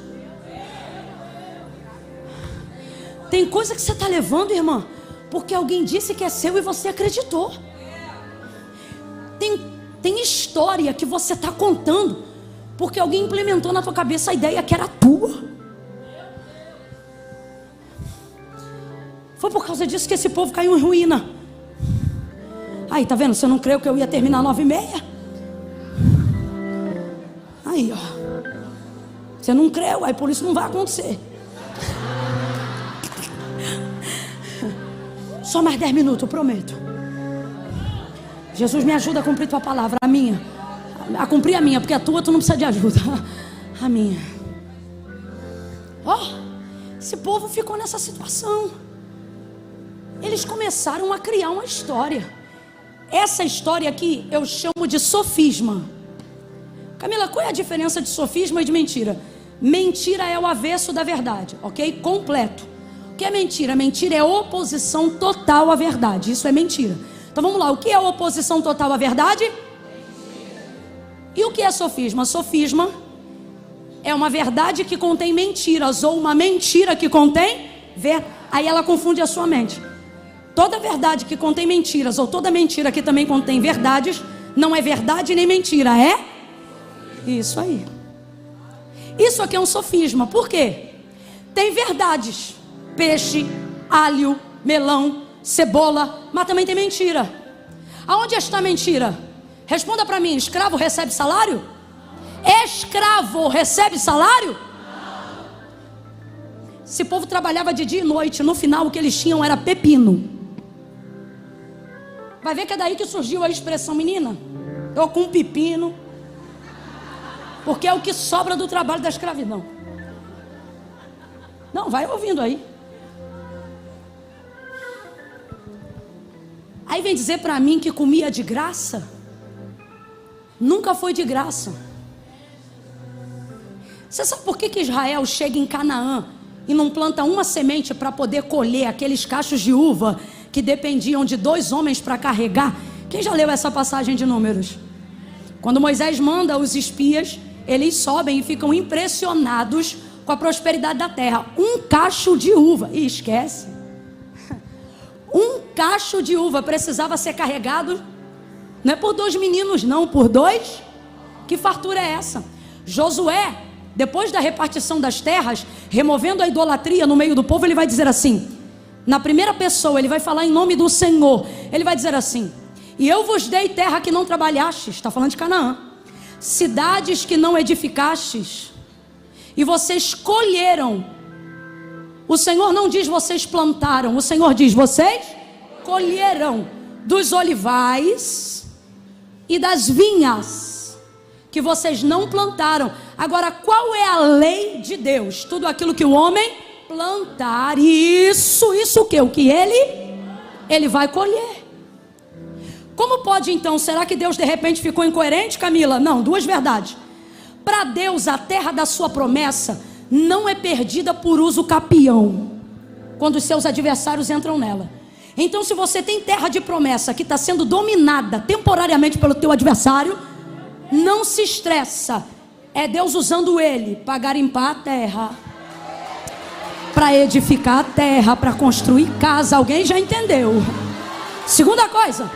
A: Tem coisa que você está levando, irmã, porque alguém disse que é seu e você acreditou. Tem história que você está contando porque alguém implementou na tua cabeça a ideia que era tua. Foi por causa disso que esse povo caiu em ruína. Aí, tá vendo? Você não creu que eu ia terminar 9h30? Aí, ó. Você não creu, aí por isso não vai acontecer. Só mais 10 minutos, eu prometo. Jesus, me ajuda a cumprir tua palavra, a minha. A cumprir a minha, porque a tua tu não precisa de ajuda. A minha. Ó, esse povo ficou nessa situação. Eles começaram a criar uma história. Essa história aqui eu chamo de sofisma. Camila, qual é a diferença de sofisma e de mentira? Mentira é o avesso da verdade, ok? Completo. O que é mentira? Mentira é oposição total à verdade. Isso é mentira. Então vamos lá, o que é oposição total à verdade? E o que é sofisma? Sofisma é uma verdade que contém mentiras, ou uma mentira que contém verdade. Aí ela confunde a sua mente. Toda verdade que contém mentiras, ou toda mentira que também contém verdades, não é verdade nem mentira, é? Isso aí. Isso aqui é um sofisma. Por quê? Tem verdades: peixe, alho, melão, cebola, mas também tem mentira. Aonde está a mentira? Responda para mim: escravo recebe salário? Escravo recebe salário? Esse povo trabalhava de dia e noite. No final o que eles tinham era pepino. Vai ver que é daí que surgiu a expressão: menina, eu com um pepino. Porque é o que sobra do trabalho da escravidão. Não, vai ouvindo aí. Aí vem dizer para mim que comia de graça. Nunca foi de graça. Você sabe por que Israel chega em Canaã e não planta uma semente para poder colher aqueles cachos de uva que dependiam de 2 homens para carregar? Quem já leu essa passagem de Números? Quando Moisés manda os espias, eles sobem e ficam impressionados com a prosperidade da terra. Um cacho de uva. E esquece. Um cacho de uva precisava ser carregado. Não é por 2 meninos não, por 2. Que fartura é essa? Josué, depois da repartição das terras, removendo a idolatria no meio do povo, ele vai dizer assim, na primeira pessoa, ele vai falar em nome do Senhor. Ele vai dizer assim: e eu vos dei terra que não trabalhastes. Está falando de Canaã. Cidades que não edificastes, e vocês colheram. O Senhor não diz vocês plantaram, o Senhor diz vocês colheram dos olivais e das vinhas que vocês não plantaram. Agora, qual é a lei de Deus? Tudo aquilo que o homem plantar, isso o que? O que ele vai colher. Como pode então? Será que Deus de repente ficou incoerente, Camila? Não, 2 verdades. Para Deus, a terra da sua promessa não é perdida por uso capião, quando os seus adversários entram nela. Então, se você tem terra de promessa que está sendo dominada temporariamente pelo teu adversário, não se estressa. É Deus usando ele para garimpar a terra, para edificar a terra, para construir casa. Alguém já entendeu? Segunda coisa,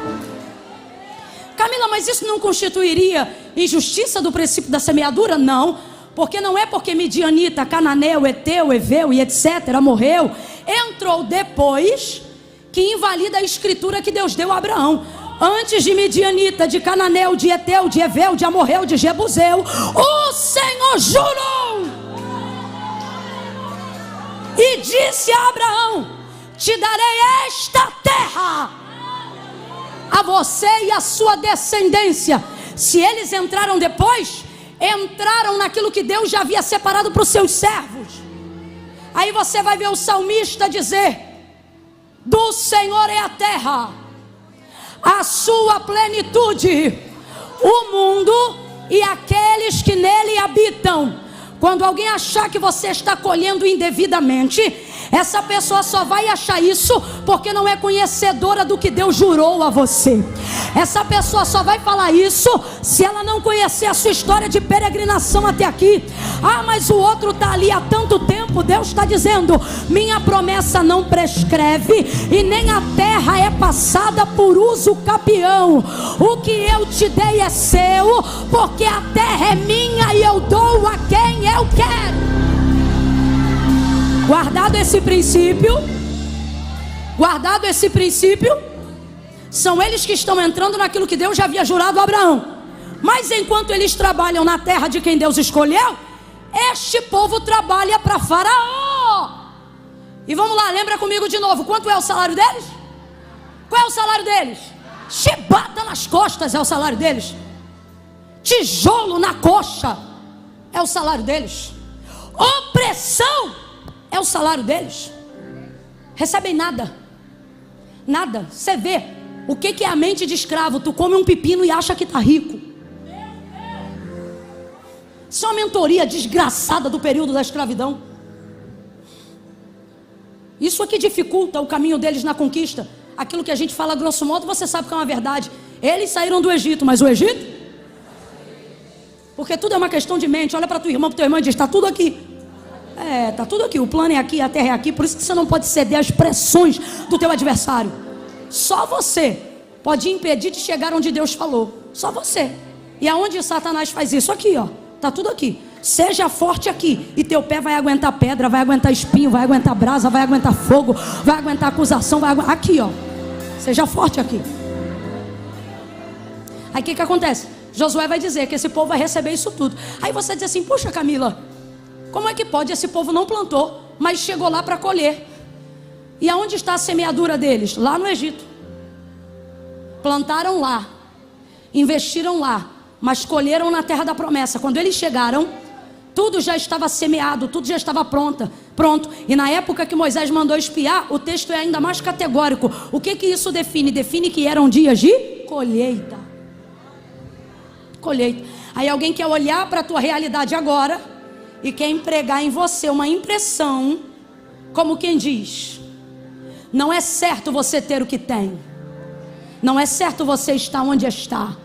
A: Camila, mas isso não constituiria injustiça do princípio da semeadura? Não, porque não é porque Midianita, Cananeu, Eteu, Eveu e etc. morreu, entrou depois, que invalida a escritura que Deus deu a Abraão. Antes de Midianita, de Cananeu, de Eteu, de Eveu, de Amorreu, de Jebuseu, o Senhor jurou e disse a Abraão: te darei esta terra, a você e a sua descendência. Se eles entraram depois, entraram naquilo que Deus já havia separado para os seus servos. Aí você vai ver o salmista dizer: do Senhor é a terra, a sua plenitude, o mundo e aqueles que nele habitam. Quando alguém achar que você está colhendo indevidamente, essa pessoa só vai achar isso porque não é conhecedora do que Deus jurou a você. Essa pessoa só vai falar isso se ela não conhecer a sua história de peregrinação até aqui. Ah, mas o outro está ali há tanto tempo. Deus está dizendo: minha promessa não prescreve e nem a terra é passada por uso capião. O que eu te dei é seu, porque a terra é minha e eu dou a quem eu quero. Guardado esse princípio, são eles que estão entrando naquilo que Deus já havia jurado a Abraão. Mas enquanto eles trabalham na terra de quem Deus escolheu, este povo trabalha para Faraó. E vamos lá, lembra comigo de novo: quanto é o salário deles? Qual é o salário deles? Chibata nas costas é o salário deles. Tijolo na coxa é o salário deles. Opressão é o salário deles. Recebem nada. Nada. Você vê o que é a mente de escravo. Tu come um pepino e acha que está rico. Isso é uma mentoria desgraçada do período da escravidão. Isso aqui dificulta o caminho deles na conquista. Aquilo que a gente fala grosso modo, você sabe que é uma verdade. Eles saíram do Egito, mas o Egito? Porque tudo é uma questão de mente. Olha para tua irmã, para teu irmão e diz: está tudo aqui. Está tudo aqui. O plano é aqui, a terra é aqui. Por isso que você não pode ceder às pressões do teu adversário. Só você pode impedir de chegar onde Deus falou. Só você. E aonde Satanás faz isso? Aqui, ó. Está tudo aqui. Seja forte aqui, e teu pé vai aguentar pedra, vai aguentar espinho, vai aguentar brasa, vai aguentar fogo, vai aguentar acusação, vai aguentar... Aqui, ó. Seja forte aqui. Aí o que acontece? Josué vai dizer que esse povo vai receber isso tudo. Aí você diz assim: puxa, Camila, como é que pode? Esse povo não plantou, mas chegou lá para colher. E aonde está a semeadura deles? Lá no Egito. Plantaram lá, investiram lá, mas colheram na terra da promessa. Quando eles chegaram, tudo já estava semeado, tudo já estava pronto. E na época que Moisés mandou espiar, o texto é ainda mais categórico. O que isso define? Define que eram dias de colheita. Colheita. Aí alguém quer olhar para a tua realidade agora e quer empregar em você uma impressão, como quem diz: não é certo você ter o que tem, não é certo você estar onde está.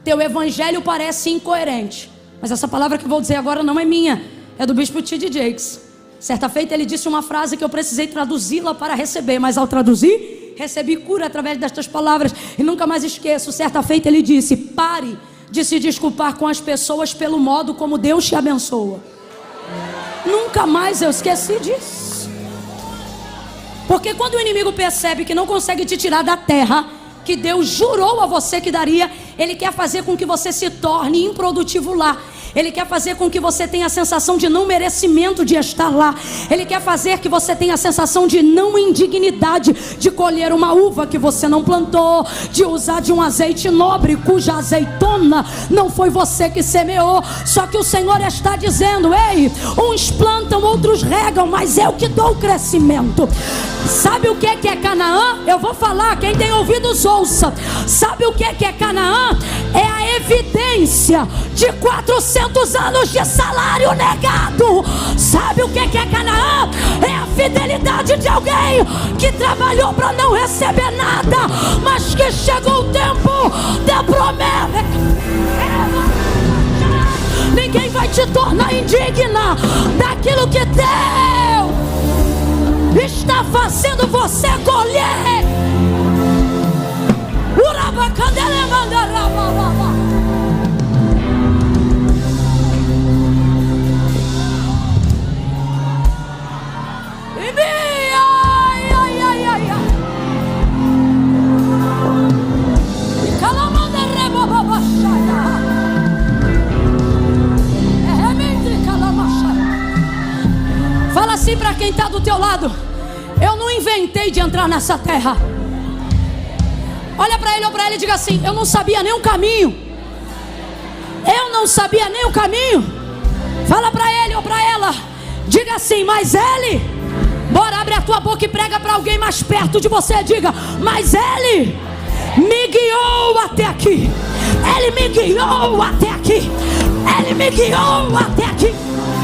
A: Teu evangelho parece incoerente. Mas essa palavra que eu vou dizer agora não é minha, é do bispo T.D. Jakes. Certa feita ele disse uma frase que eu precisei traduzi-la para receber, mas ao traduzir, recebi cura através destas palavras. E nunca mais esqueço. Certa feita ele disse: pare de se desculpar com as pessoas pelo modo como Deus te abençoa. Nunca mais eu esqueci disso. Porque quando o inimigo percebe que não consegue te tirar da terra que Deus jurou a você que daria, ele quer fazer com que você se torne improdutivo lá. Ele quer fazer com que você tenha a sensação de não merecimento de estar lá. Ele quer fazer que você tenha a sensação de não indignidade de colher uma uva que você não plantou, de usar de um azeite nobre cuja azeitona não foi você que semeou. Só que o Senhor está dizendo: ei, uns plantam, outros regam, mas eu que dou o crescimento. Sabe o que é Canaã? Eu vou falar, quem tem ouvidos ouça. Sabe o que é Canaã? É a evidência de 400 anos de salário negado. Sabe o que é Canaã? É a fidelidade de alguém que trabalhou para não receber nada, mas que chegou o tempo da promessa. te tornar indigna daquilo que Deus está fazendo você colher. Fala assim para quem está do teu lado: eu não inventei de entrar nessa terra. Olha para ele ou para ela e diga assim: eu não sabia nem o caminho. Eu não sabia nem o caminho. Fala para ele ou para ela, diga assim: mas ele. Bora, abre a tua boca e prega para alguém mais perto de você. Diga: mas ele me guiou até aqui. Ele me guiou até aqui. Ele me guiou até aqui.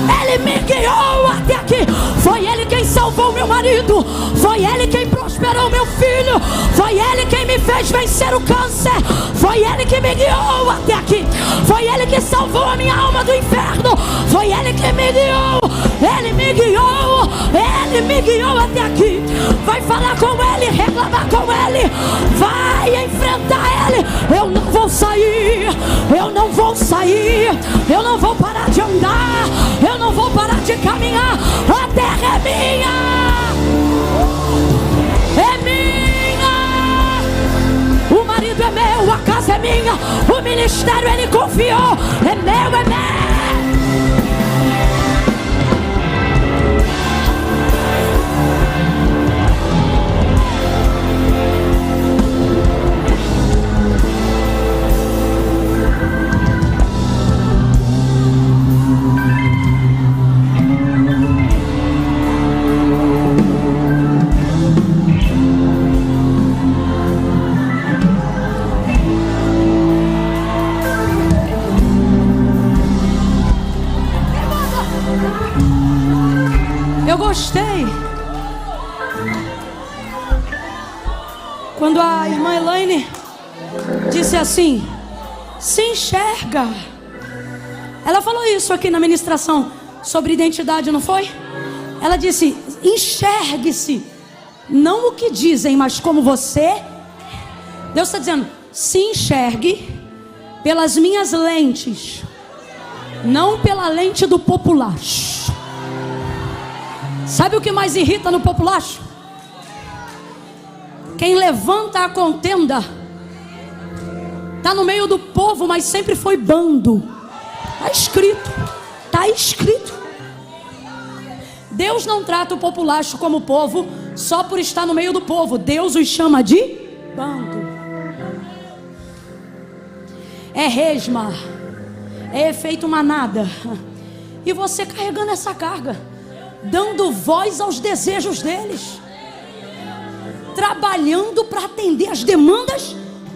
A: Ele me guiou até aqui. Foi Ele quem salvou meu marido. Foi Ele quem prosperou meu filho. Foi Ele quem me fez vencer o câncer. Foi Ele que me guiou até aqui. Foi Ele que salvou a minha alma do inferno. Foi Ele que me guiou. Ele me guiou. Ele me guiou até aqui. Vai falar com Ele, reclamar com Ele. Vai enfrentar Ele. Eu não vou sair. Eu não vou sair. Eu não vou parar de andar. Eu não vou parar de caminhar. A terra é minha. É minha. O marido é meu. A casa é minha. O ministério Ele confiou. É meu, é meu. Eu gostei quando a irmã Elaine disse assim: se enxerga. Ela falou isso aqui na ministração sobre identidade, não foi? Ela disse: enxergue-se, não o que dizem, mas como você. Deus está dizendo: se enxergue pelas minhas lentes, não pela lente do populacho. Sabe o que mais irrita no populacho? Quem levanta a contenda está no meio do povo, mas sempre foi bando. Está escrito. Está escrito. Deus não trata o populacho como povo só por estar no meio do povo. Deus os chama de bando. É resma. É efeito manada. E você carregando essa carga, dando voz aos desejos deles, trabalhando para atender as demandas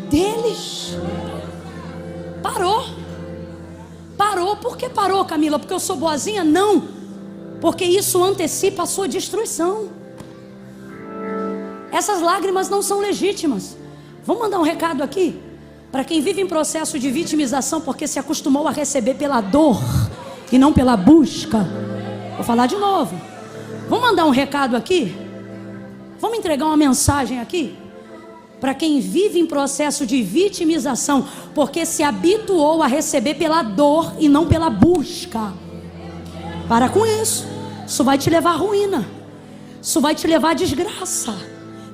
A: deles. Parou. Por que parou, Camila? Porque eu sou boazinha? Não, porque isso antecipa a sua destruição. Essas lágrimas não são legítimas. Vamos mandar um recado aqui para quem vive em processo de vitimização porque se acostumou a receber pela dor e não pela busca. Vou falar de novo. Vamos mandar um recado aqui. Vamos entregar uma mensagem aqui para quem vive em processo de vitimização porque se habituou a receber pela dor e não pela busca. Para com isso. Isso vai te levar à ruína. Isso vai te levar à desgraça.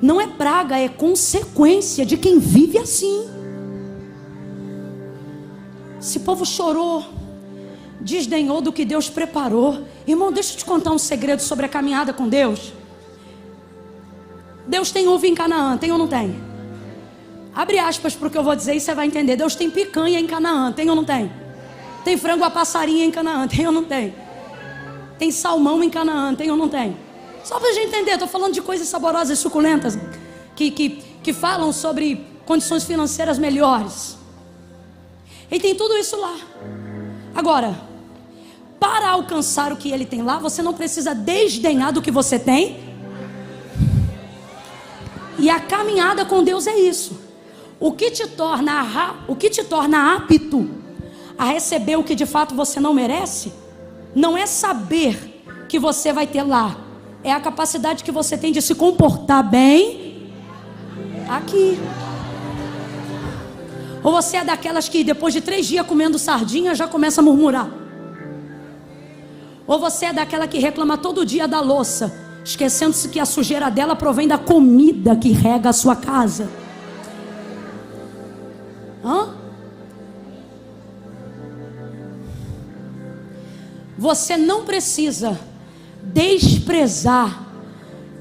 A: Não é praga, é consequência de quem vive assim. Esse povo chorou, desdenhou do que Deus preparou. Irmão, deixa eu te contar um segredo sobre a caminhada com Deus. Deus tem uva em Canaã, tem ou não tem? Abre aspas para o que eu vou dizer e você vai entender. Deus tem picanha em Canaã, tem ou não tem? Tem frango a passarinho em Canaã, tem ou não tem? Tem salmão em Canaã, tem ou não tem? Só para a gente entender, estou falando de coisas saborosas e suculentas que falam sobre condições financeiras melhores. E tem tudo isso lá. Agora, para alcançar o que Ele tem lá, você não precisa desdenhar do que você tem. E a caminhada com Deus é isso. O que te torna apto a receber o que de fato você não merece, não é saber que você vai ter lá, é a capacidade que você tem de se comportar bem aqui. Ou você é daquelas que depois de 3 dias comendo sardinha já começa a murmurar. Ou você é daquela que reclama todo dia da louça, esquecendo-se que a sujeira dela provém da comida que rega a sua casa. Você não precisa desprezar,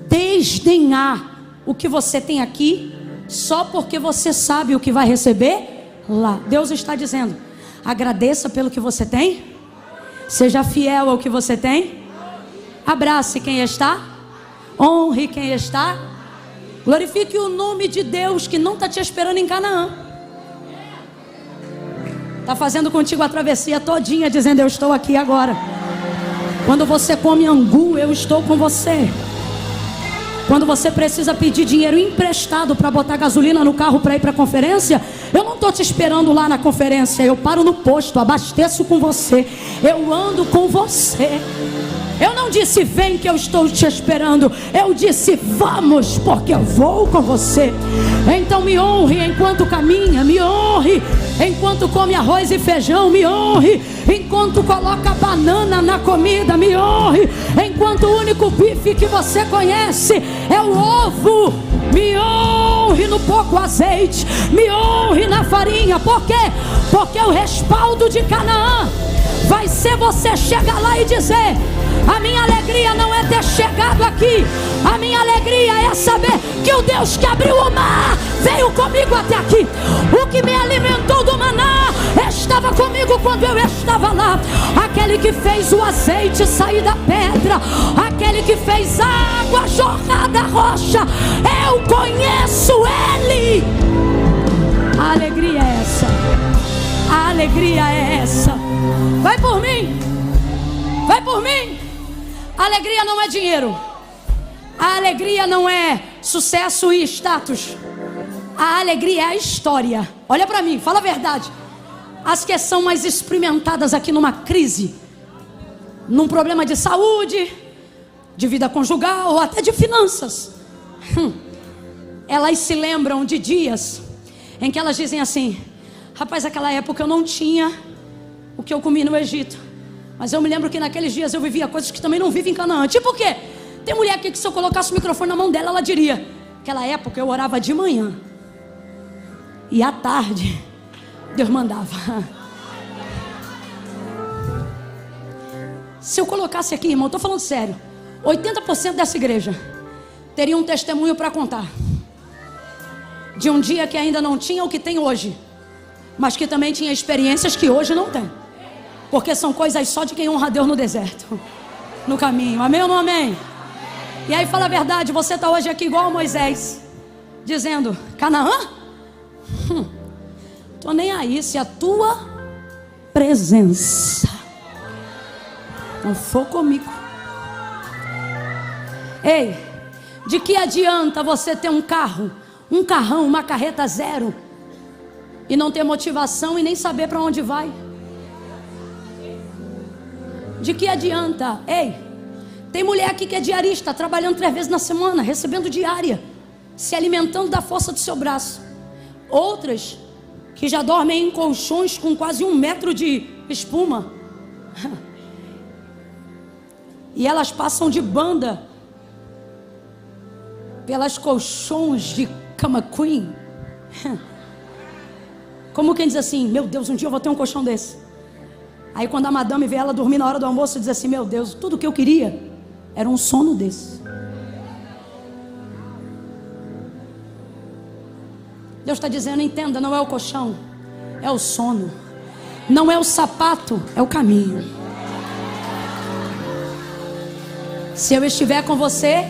A: desdenhar o que você tem aqui, só porque você sabe o que vai receber lá. Deus está dizendo: agradeça pelo que você tem, seja fiel ao que você tem, abrace quem está, honre quem está, glorifique o nome de Deus que não está te esperando em Canaã. Está fazendo contigo a travessia todinha, dizendo: eu estou aqui agora. Quando você come angu, eu estou com você. Quando você precisa pedir dinheiro emprestado para botar gasolina no carro para ir para a conferência, eu não estou te esperando lá na conferência. Eu paro no posto, abasteço com você, eu ando com você. Eu não disse vem que eu estou te esperando, eu disse vamos, porque eu vou com você. Então me honre enquanto caminha, me honre enquanto come arroz e feijão, me honre enquanto coloca banana na comida, me honre enquanto o único bife que você conhece é o ovo, me honre no pouco azeite, me honre na farinha. Por quê? Porque o respaldo de Canaã vai ser você chegar lá e dizer: a minha alegria não é ter chegado aqui, a minha alegria é saber que o Deus que abriu o mar veio comigo até aqui. O que me alimentou do maná estava comigo quando eu estava lá. Aquele que fez o azeite sair da pedra, aquele que fez a água jorrar da rocha, eu conheço Ele. A alegria é essa, a alegria é essa. Vai por mim, vai por mim. A alegria não é dinheiro, a alegria não é sucesso e status, a alegria é a história. Olha para mim, fala a verdade. As que são mais experimentadas aqui numa crise, num problema de saúde, de vida conjugal ou até de finanças, elas se lembram de dias em que elas dizem assim: rapaz, naquela época eu não tinha o que eu comi no Egito, mas eu me lembro que naqueles dias eu vivia coisas que também não vivo em Canaã. Tipo o quê? Tem mulher aqui que se eu colocasse o microfone na mão dela, ela diria: naquela época eu orava de manhã e à tarde Deus mandava. Se eu colocasse aqui, irmão, estou falando sério, 80% dessa igreja teria um testemunho para contar de um dia que ainda não tinha o que tem hoje, mas que também tinha experiências que hoje não tem, porque são coisas só de quem honra a Deus no deserto, no caminho. Amém ou não amém? E aí fala a verdade, você está hoje aqui igual a Moisés, dizendo: Canaã? Tô nem aí se a tua presença não for comigo. Ei, de que adianta você ter um carro, um carrão, uma carreta zero e não ter motivação e nem saber para onde vai? De que adianta? Ei, tem mulher aqui que é diarista, trabalhando 3 vezes na semana, recebendo diária, se alimentando da força do seu braço. Outras que já dormem em colchões com quase 1 metro de espuma. E elas passam de banda pelas colchões de cama queen. Como quem diz assim: meu Deus, um dia eu vou ter um colchão desse. Aí quando a madame vê ela dormir na hora do almoço, diz assim: meu Deus, tudo que eu queria era um sono desse. Deus está dizendo: entenda, não é o colchão, é o sono. Não é o sapato, é o caminho. Se eu estiver com você,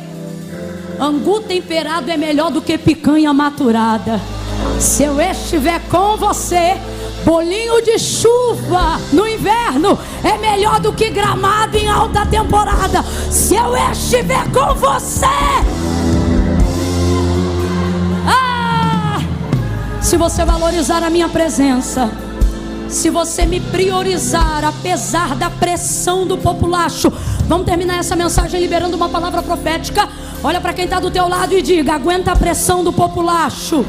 A: angu temperado é melhor do que picanha maturada. Se eu estiver com você, bolinho de chuva no inverno é melhor do que gramado em alta temporada. Se eu estiver com você, se você valorizar a minha presença, Se você me priorizar, apesar da pressão do populacho. Vamos terminar essa mensagem liberando uma palavra profética. Olha para quem está do teu lado e diga: aguenta a pressão do populacho.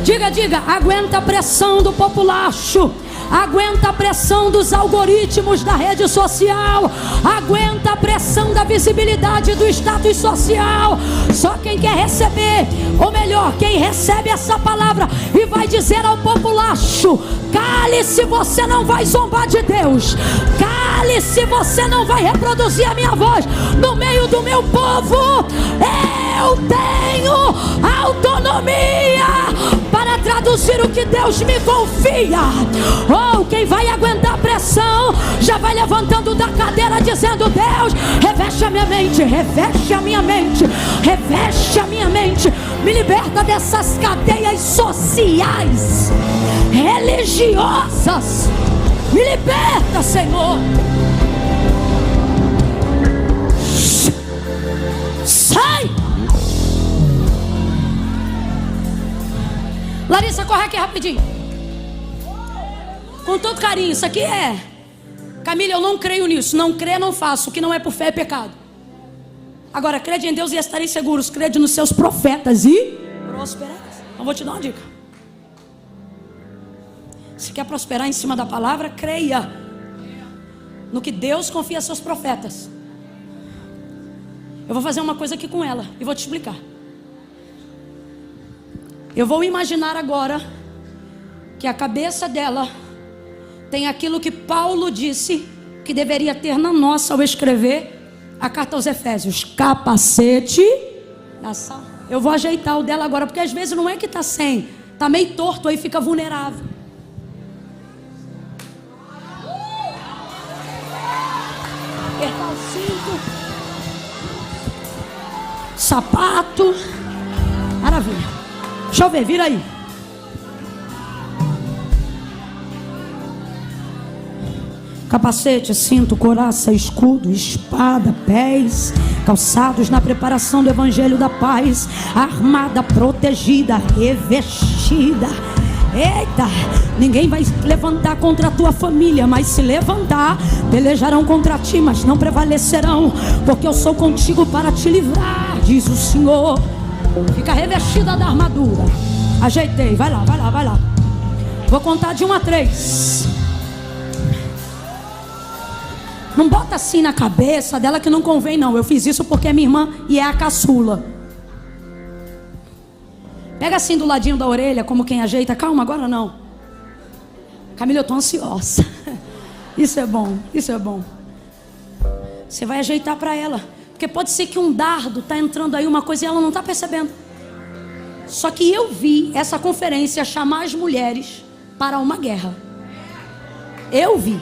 A: Diga, aguenta a pressão do populacho. Aguenta a pressão dos algoritmos da rede social. Aguenta a pressão da visibilidade do status social. Só quem quer receber, ou melhor, quem recebe essa palavra e vai dizer ao populacho: cale-se, você não vai zombar de Deus. Cale-se, você não vai reproduzir a minha voz no meio do meu povo. Eu tenho autonomia para traduzir o que Deus me confia. Quem vai aguentar a pressão já vai levantando da cadeira dizendo: Deus, reveste a minha mente, reveste a minha mente, reveste a minha mente, me liberta dessas cadeias sociais, religiosas, me liberta, Senhor. Sai! Larissa, corre aqui rapidinho. Com todo carinho, isso aqui é... Camila, eu não creio nisso. Não crê, não faço. O que não é por fé é pecado. Agora, crede em Deus e estareis seguros. Crede nos seus profetas e prospereis. Então vou te dar uma dica. Se quer prosperar em cima da palavra, creia no que Deus confia aos seus profetas. Eu vou fazer uma coisa aqui com ela e vou te explicar. Eu vou imaginar agora que a cabeça dela tem aquilo que Paulo disse que deveria ter na nossa ao escrever a carta aos Efésios: capacete da salvação. Eu vou ajeitar o dela agora, porque às vezes não é que está sem, está meio torto, aí fica vulnerável. Apertar o cinto, sapato, maravilha. Deixa eu ver, vira aí. Capacete, cinto, couraça, escudo, espada, pés, calçados na preparação do evangelho da paz, armada, protegida, revestida. Eita, ninguém vai levantar contra a tua família, mas se levantar, pelejarão contra ti, mas não prevalecerão, porque eu sou contigo para te livrar, diz o Senhor. Fica revestida da armadura. Ajeitei, vai lá, vai lá, vai lá. Vou contar de 1 a 3. Não bota assim na cabeça dela que não convém, não. Eu fiz isso porque é minha irmã e é a caçula. Pega assim do ladinho da orelha, como quem ajeita. Calma, agora não. Camila, eu tô ansiosa. Isso é bom, isso é bom. Você vai ajeitar para ela. Porque pode ser que um dardo tá entrando aí, uma coisa, e ela não tá percebendo. Só que eu vi essa conferência chamar as mulheres para uma guerra. Eu vi.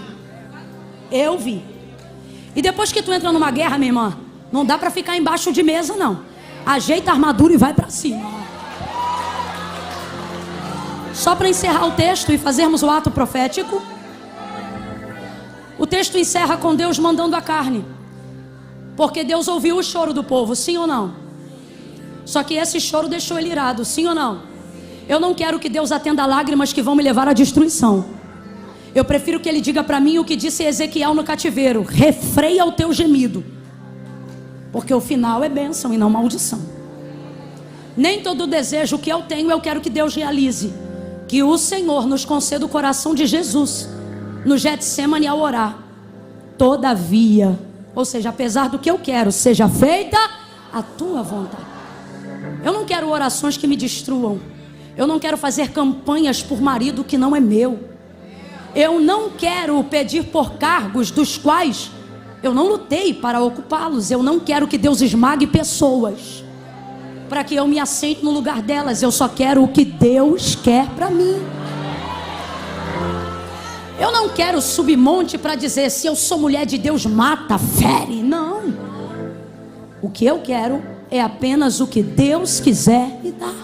A: E depois que tu entra numa guerra, minha irmã, não dá para ficar embaixo de mesa, não. Ajeita a armadura e vai para cima. Só para encerrar o texto e fazermos o ato profético. O texto encerra com Deus mandando a carne. Porque Deus ouviu o choro do povo, sim ou não? Só que esse choro deixou ele irado, sim ou não? Eu não quero que Deus atenda lágrimas que vão me levar à destruição. Eu prefiro que ele diga para mim o que disse Ezequiel no cativeiro: refreia o teu gemido, porque o final é bênção e não maldição. Nem todo desejo que eu tenho eu quero que Deus realize. Que o Senhor nos conceda o coração de Jesus no Getsemane ao orar: todavia, ou seja, apesar do que eu quero, seja feita a tua vontade. Eu não quero orações que me destruam. Eu não quero fazer campanhas por marido que não é meu. Eu não quero pedir por cargos dos quais eu não lutei para ocupá-los. Eu não quero que Deus esmague pessoas para que eu me assente no lugar delas. Eu só quero o que Deus quer para mim. Eu não quero subir monte para dizer: se eu sou mulher de Deus, mata, fere. Não. O que eu quero é apenas o que Deus quiser me dar.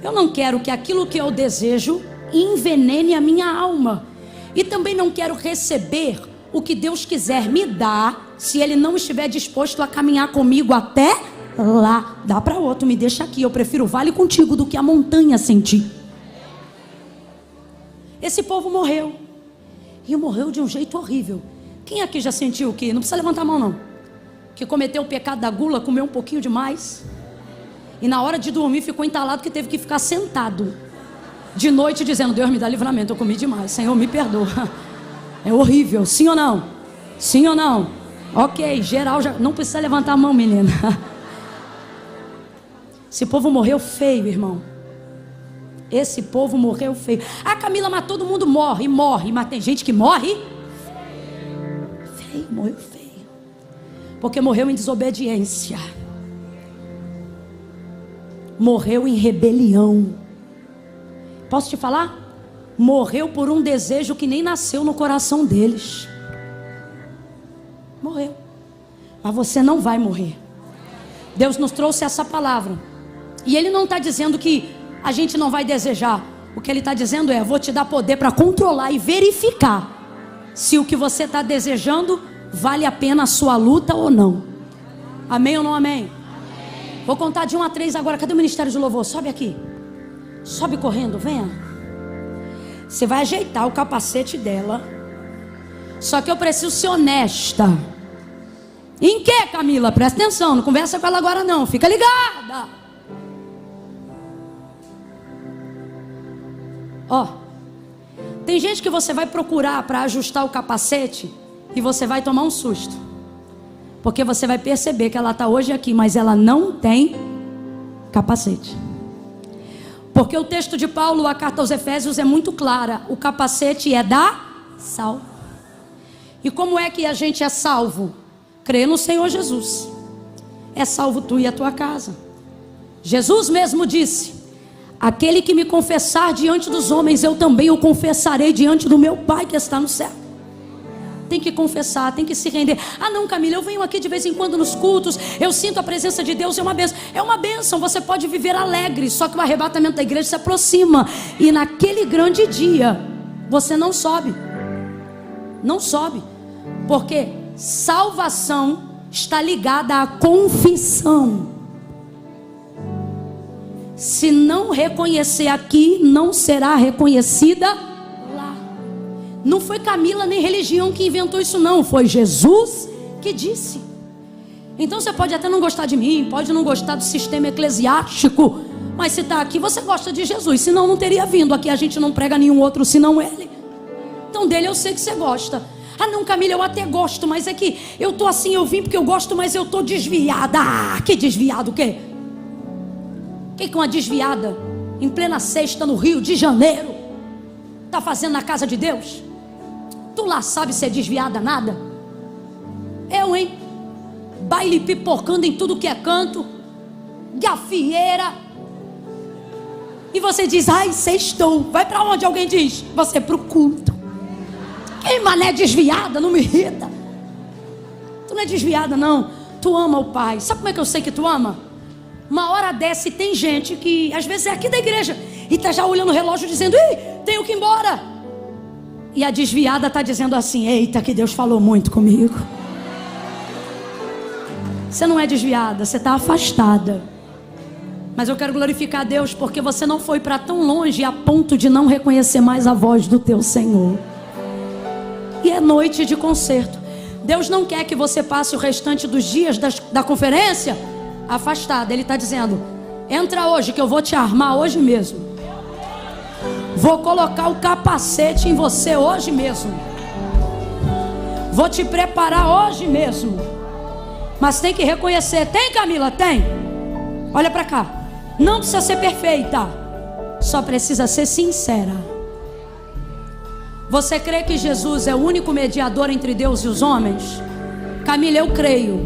A: Eu não quero que aquilo que eu desejo envenene a minha alma. E também não quero receber o que Deus quiser me dar se Ele não estiver disposto a caminhar comigo até lá. Dá para outro, me deixa aqui. Eu prefiro o vale contigo do que a montanha sem ti. Esse povo morreu. E morreu de um jeito horrível. Quem aqui já sentiu que, não precisa levantar a mão não, que cometeu o pecado da gula, comeu um pouquinho demais, e na hora de dormir ficou entalado que teve que ficar sentado de noite dizendo: Deus me dá livramento, eu comi demais, Senhor me perdoa. É horrível, sim ou não? Sim ou não? Ok, geral já, não precisa levantar a mão, menina. Esse povo morreu feio, irmão. Esse povo morreu feio. Ah, Camila, mas todo mundo morre, mas tem gente que morre feio, morreu feio. Porque morreu em desobediência. Morreu em rebelião. Posso te falar? Morreu por um desejo que nem nasceu no coração deles. Morreu. Mas você não vai morrer. Deus nos trouxe essa palavra. E Ele não está dizendo que a gente não vai desejar. O que Ele está dizendo é: vou te dar poder para controlar e verificar se o que você está desejando vale a pena a sua luta ou não. Amém ou não amém? Amém. Vou contar de 1 a 3 agora. Cadê o Ministério de Louvor? Sobe aqui. Sobe correndo, venha. Você vai ajeitar o capacete dela. Só que eu preciso ser honesta. Em que, Camila? Presta atenção, não conversa com ela agora não. Fica ligada. Ó, tem gente que você vai procurar para ajustar o capacete e você vai tomar um susto, porque você vai perceber que ela está hoje aqui, mas ela não tem capacete. Porque o texto de Paulo, a carta aos Efésios, é muito clara: o capacete é da salvo. E como é que a gente é salvo? Crê no Senhor Jesus. É salvo tu e a tua casa. Jesus mesmo disse: aquele que me confessar diante dos homens, eu também o confessarei diante do meu Pai que está no céu. Tem que confessar, tem que se render. Ah não, Camila, eu venho aqui de vez em quando nos cultos, eu sinto a presença de Deus, é uma bênção. É uma bênção, você pode viver alegre, só que o arrebatamento da igreja se aproxima. E naquele grande dia, você não sobe. Não sobe. Porque salvação está ligada à confissão. Se não reconhecer aqui, não será reconhecida lá. Não foi Camila nem religião que inventou isso não, foi Jesus que disse. Então você pode até não gostar de mim, pode não gostar do sistema eclesiástico, mas se está aqui você gosta de Jesus, senão não teria vindo. Aqui a gente não prega nenhum outro senão Ele. Então dele eu sei que você gosta. Ah não, Camila, eu até gosto, mas é que eu tô assim, eu vim porque eu gosto, mas eu tô desviada. Ah, que desviado o quê? Que uma desviada em plena sexta no Rio de Janeiro está fazendo na casa de Deus? Tu lá sabe ser desviada nada? Eu, hein? Baile pipocando em tudo que é canto, gafieira. E você diz: ai, sextou. Vai para onde? Alguém diz: você pro culto. Quem mané desviada, não me irrita. Tu não é desviada não, tu ama o Pai. Sabe como é que eu sei que tu ama? Uma hora dessa e tem gente que às vezes é aqui da igreja e está já olhando o relógio dizendo: ih, tenho que ir embora. E a desviada está dizendo assim: eita, que Deus falou muito comigo. Você não é desviada, você está afastada. Mas eu quero glorificar a Deus porque você não foi para tão longe a ponto de não reconhecer mais a voz do teu Senhor. E é noite de concerto. Deus não quer que você passe o restante dos dias da conferência afastada. Ele está dizendo: entra hoje que eu vou te armar hoje mesmo. Vou colocar o capacete em você hoje mesmo. Vou te preparar hoje mesmo. Mas tem que reconhecer. Tem, Camila? Tem. Olha para cá. Não precisa ser perfeita, só precisa ser sincera. Você crê que Jesus é o único mediador entre Deus e os homens? Camila, eu creio.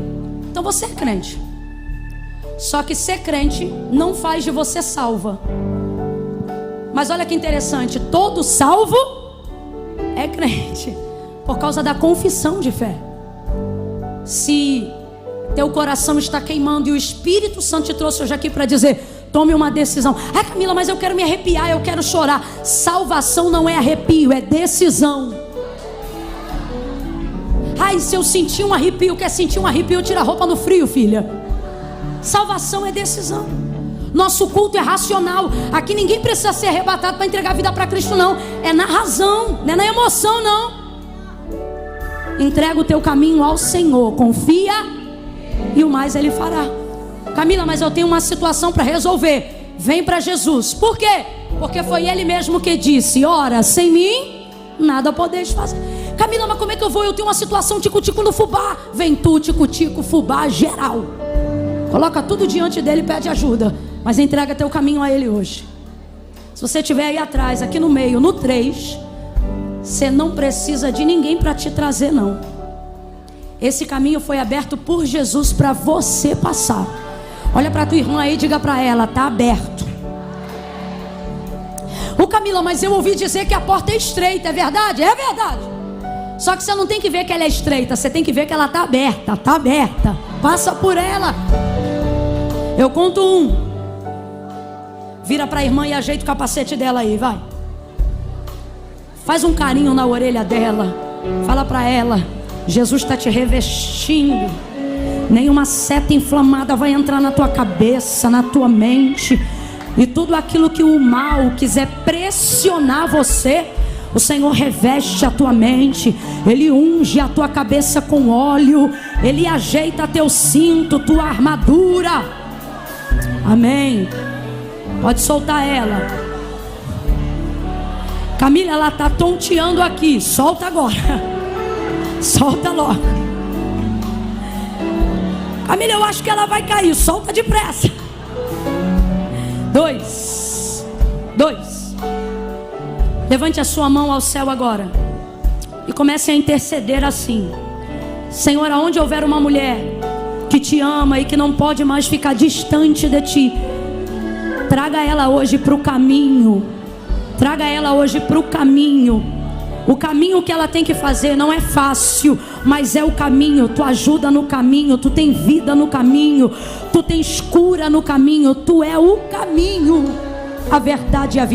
A: Então você é crente. Só que ser crente não faz de você salva. Mas olha que interessante, todo salvo é crente por causa da confissão de fé. Se teu coração está queimando e o Espírito Santo te trouxe hoje aqui para dizer: tome uma decisão. Ah, Camila, mas eu quero me arrepiar, eu quero chorar. Salvação não é arrepio, é decisão. Ai, se eu sentir um arrepio, quer sentir um arrepio, tira a roupa no frio, filha. Salvação é decisão. Nosso culto é racional. Aqui ninguém precisa ser arrebatado para entregar a vida para Cristo, não. É na razão, não é na emoção, não. Entrega o teu caminho ao Senhor, confia e o mais Ele fará. Camila, mas eu tenho uma situação para resolver. Vem para Jesus. Por quê? Porque foi Ele mesmo que disse: ora, sem mim nada podeis fazer. Camila, mas como é que eu vou? Eu tenho uma situação tico-tico no fubá. Vem tu, tico-tico, fubá geral. Coloca tudo diante dele e pede ajuda. Mas entrega teu caminho a Ele hoje. Se você estiver aí atrás, aqui no meio, no 3, você não precisa de ninguém para te trazer, não. Esse caminho foi aberto por Jesus para você passar. Olha para tua irmã aí e diga para ela: está aberto. Ô Camila, mas eu ouvi dizer que a porta é estreita, é verdade? É verdade. Só que você não tem que ver que ela é estreita, você tem que ver que ela está aberta. Está aberta, passa por ela. Eu conto 1. Vira para a irmã e ajeita o capacete dela aí, vai. Faz um carinho na orelha dela. Fala para ela: Jesus está te revestindo. Nenhuma seta inflamada vai entrar na tua cabeça, na tua mente. E tudo aquilo que o mal quiser pressionar você, o Senhor reveste a tua mente. Ele unge a tua cabeça com óleo. Ele ajeita teu cinto, tua armadura. Amém. Pode soltar ela. Camila, ela está tonteando aqui. Solta agora. Solta logo. Camila, eu acho que ela vai cair. Solta depressa. 2. Levante a sua mão ao céu agora e comece a interceder assim: Senhor, aonde houver uma mulher que te ama e que não pode mais ficar distante de ti, traga ela hoje para o caminho. Traga ela hoje para o caminho. O caminho que ela tem que fazer não é fácil, mas é o caminho. Tu ajuda no caminho, tu tem vida no caminho, tu tens cura no caminho. Tu é o caminho, a verdade e a vida.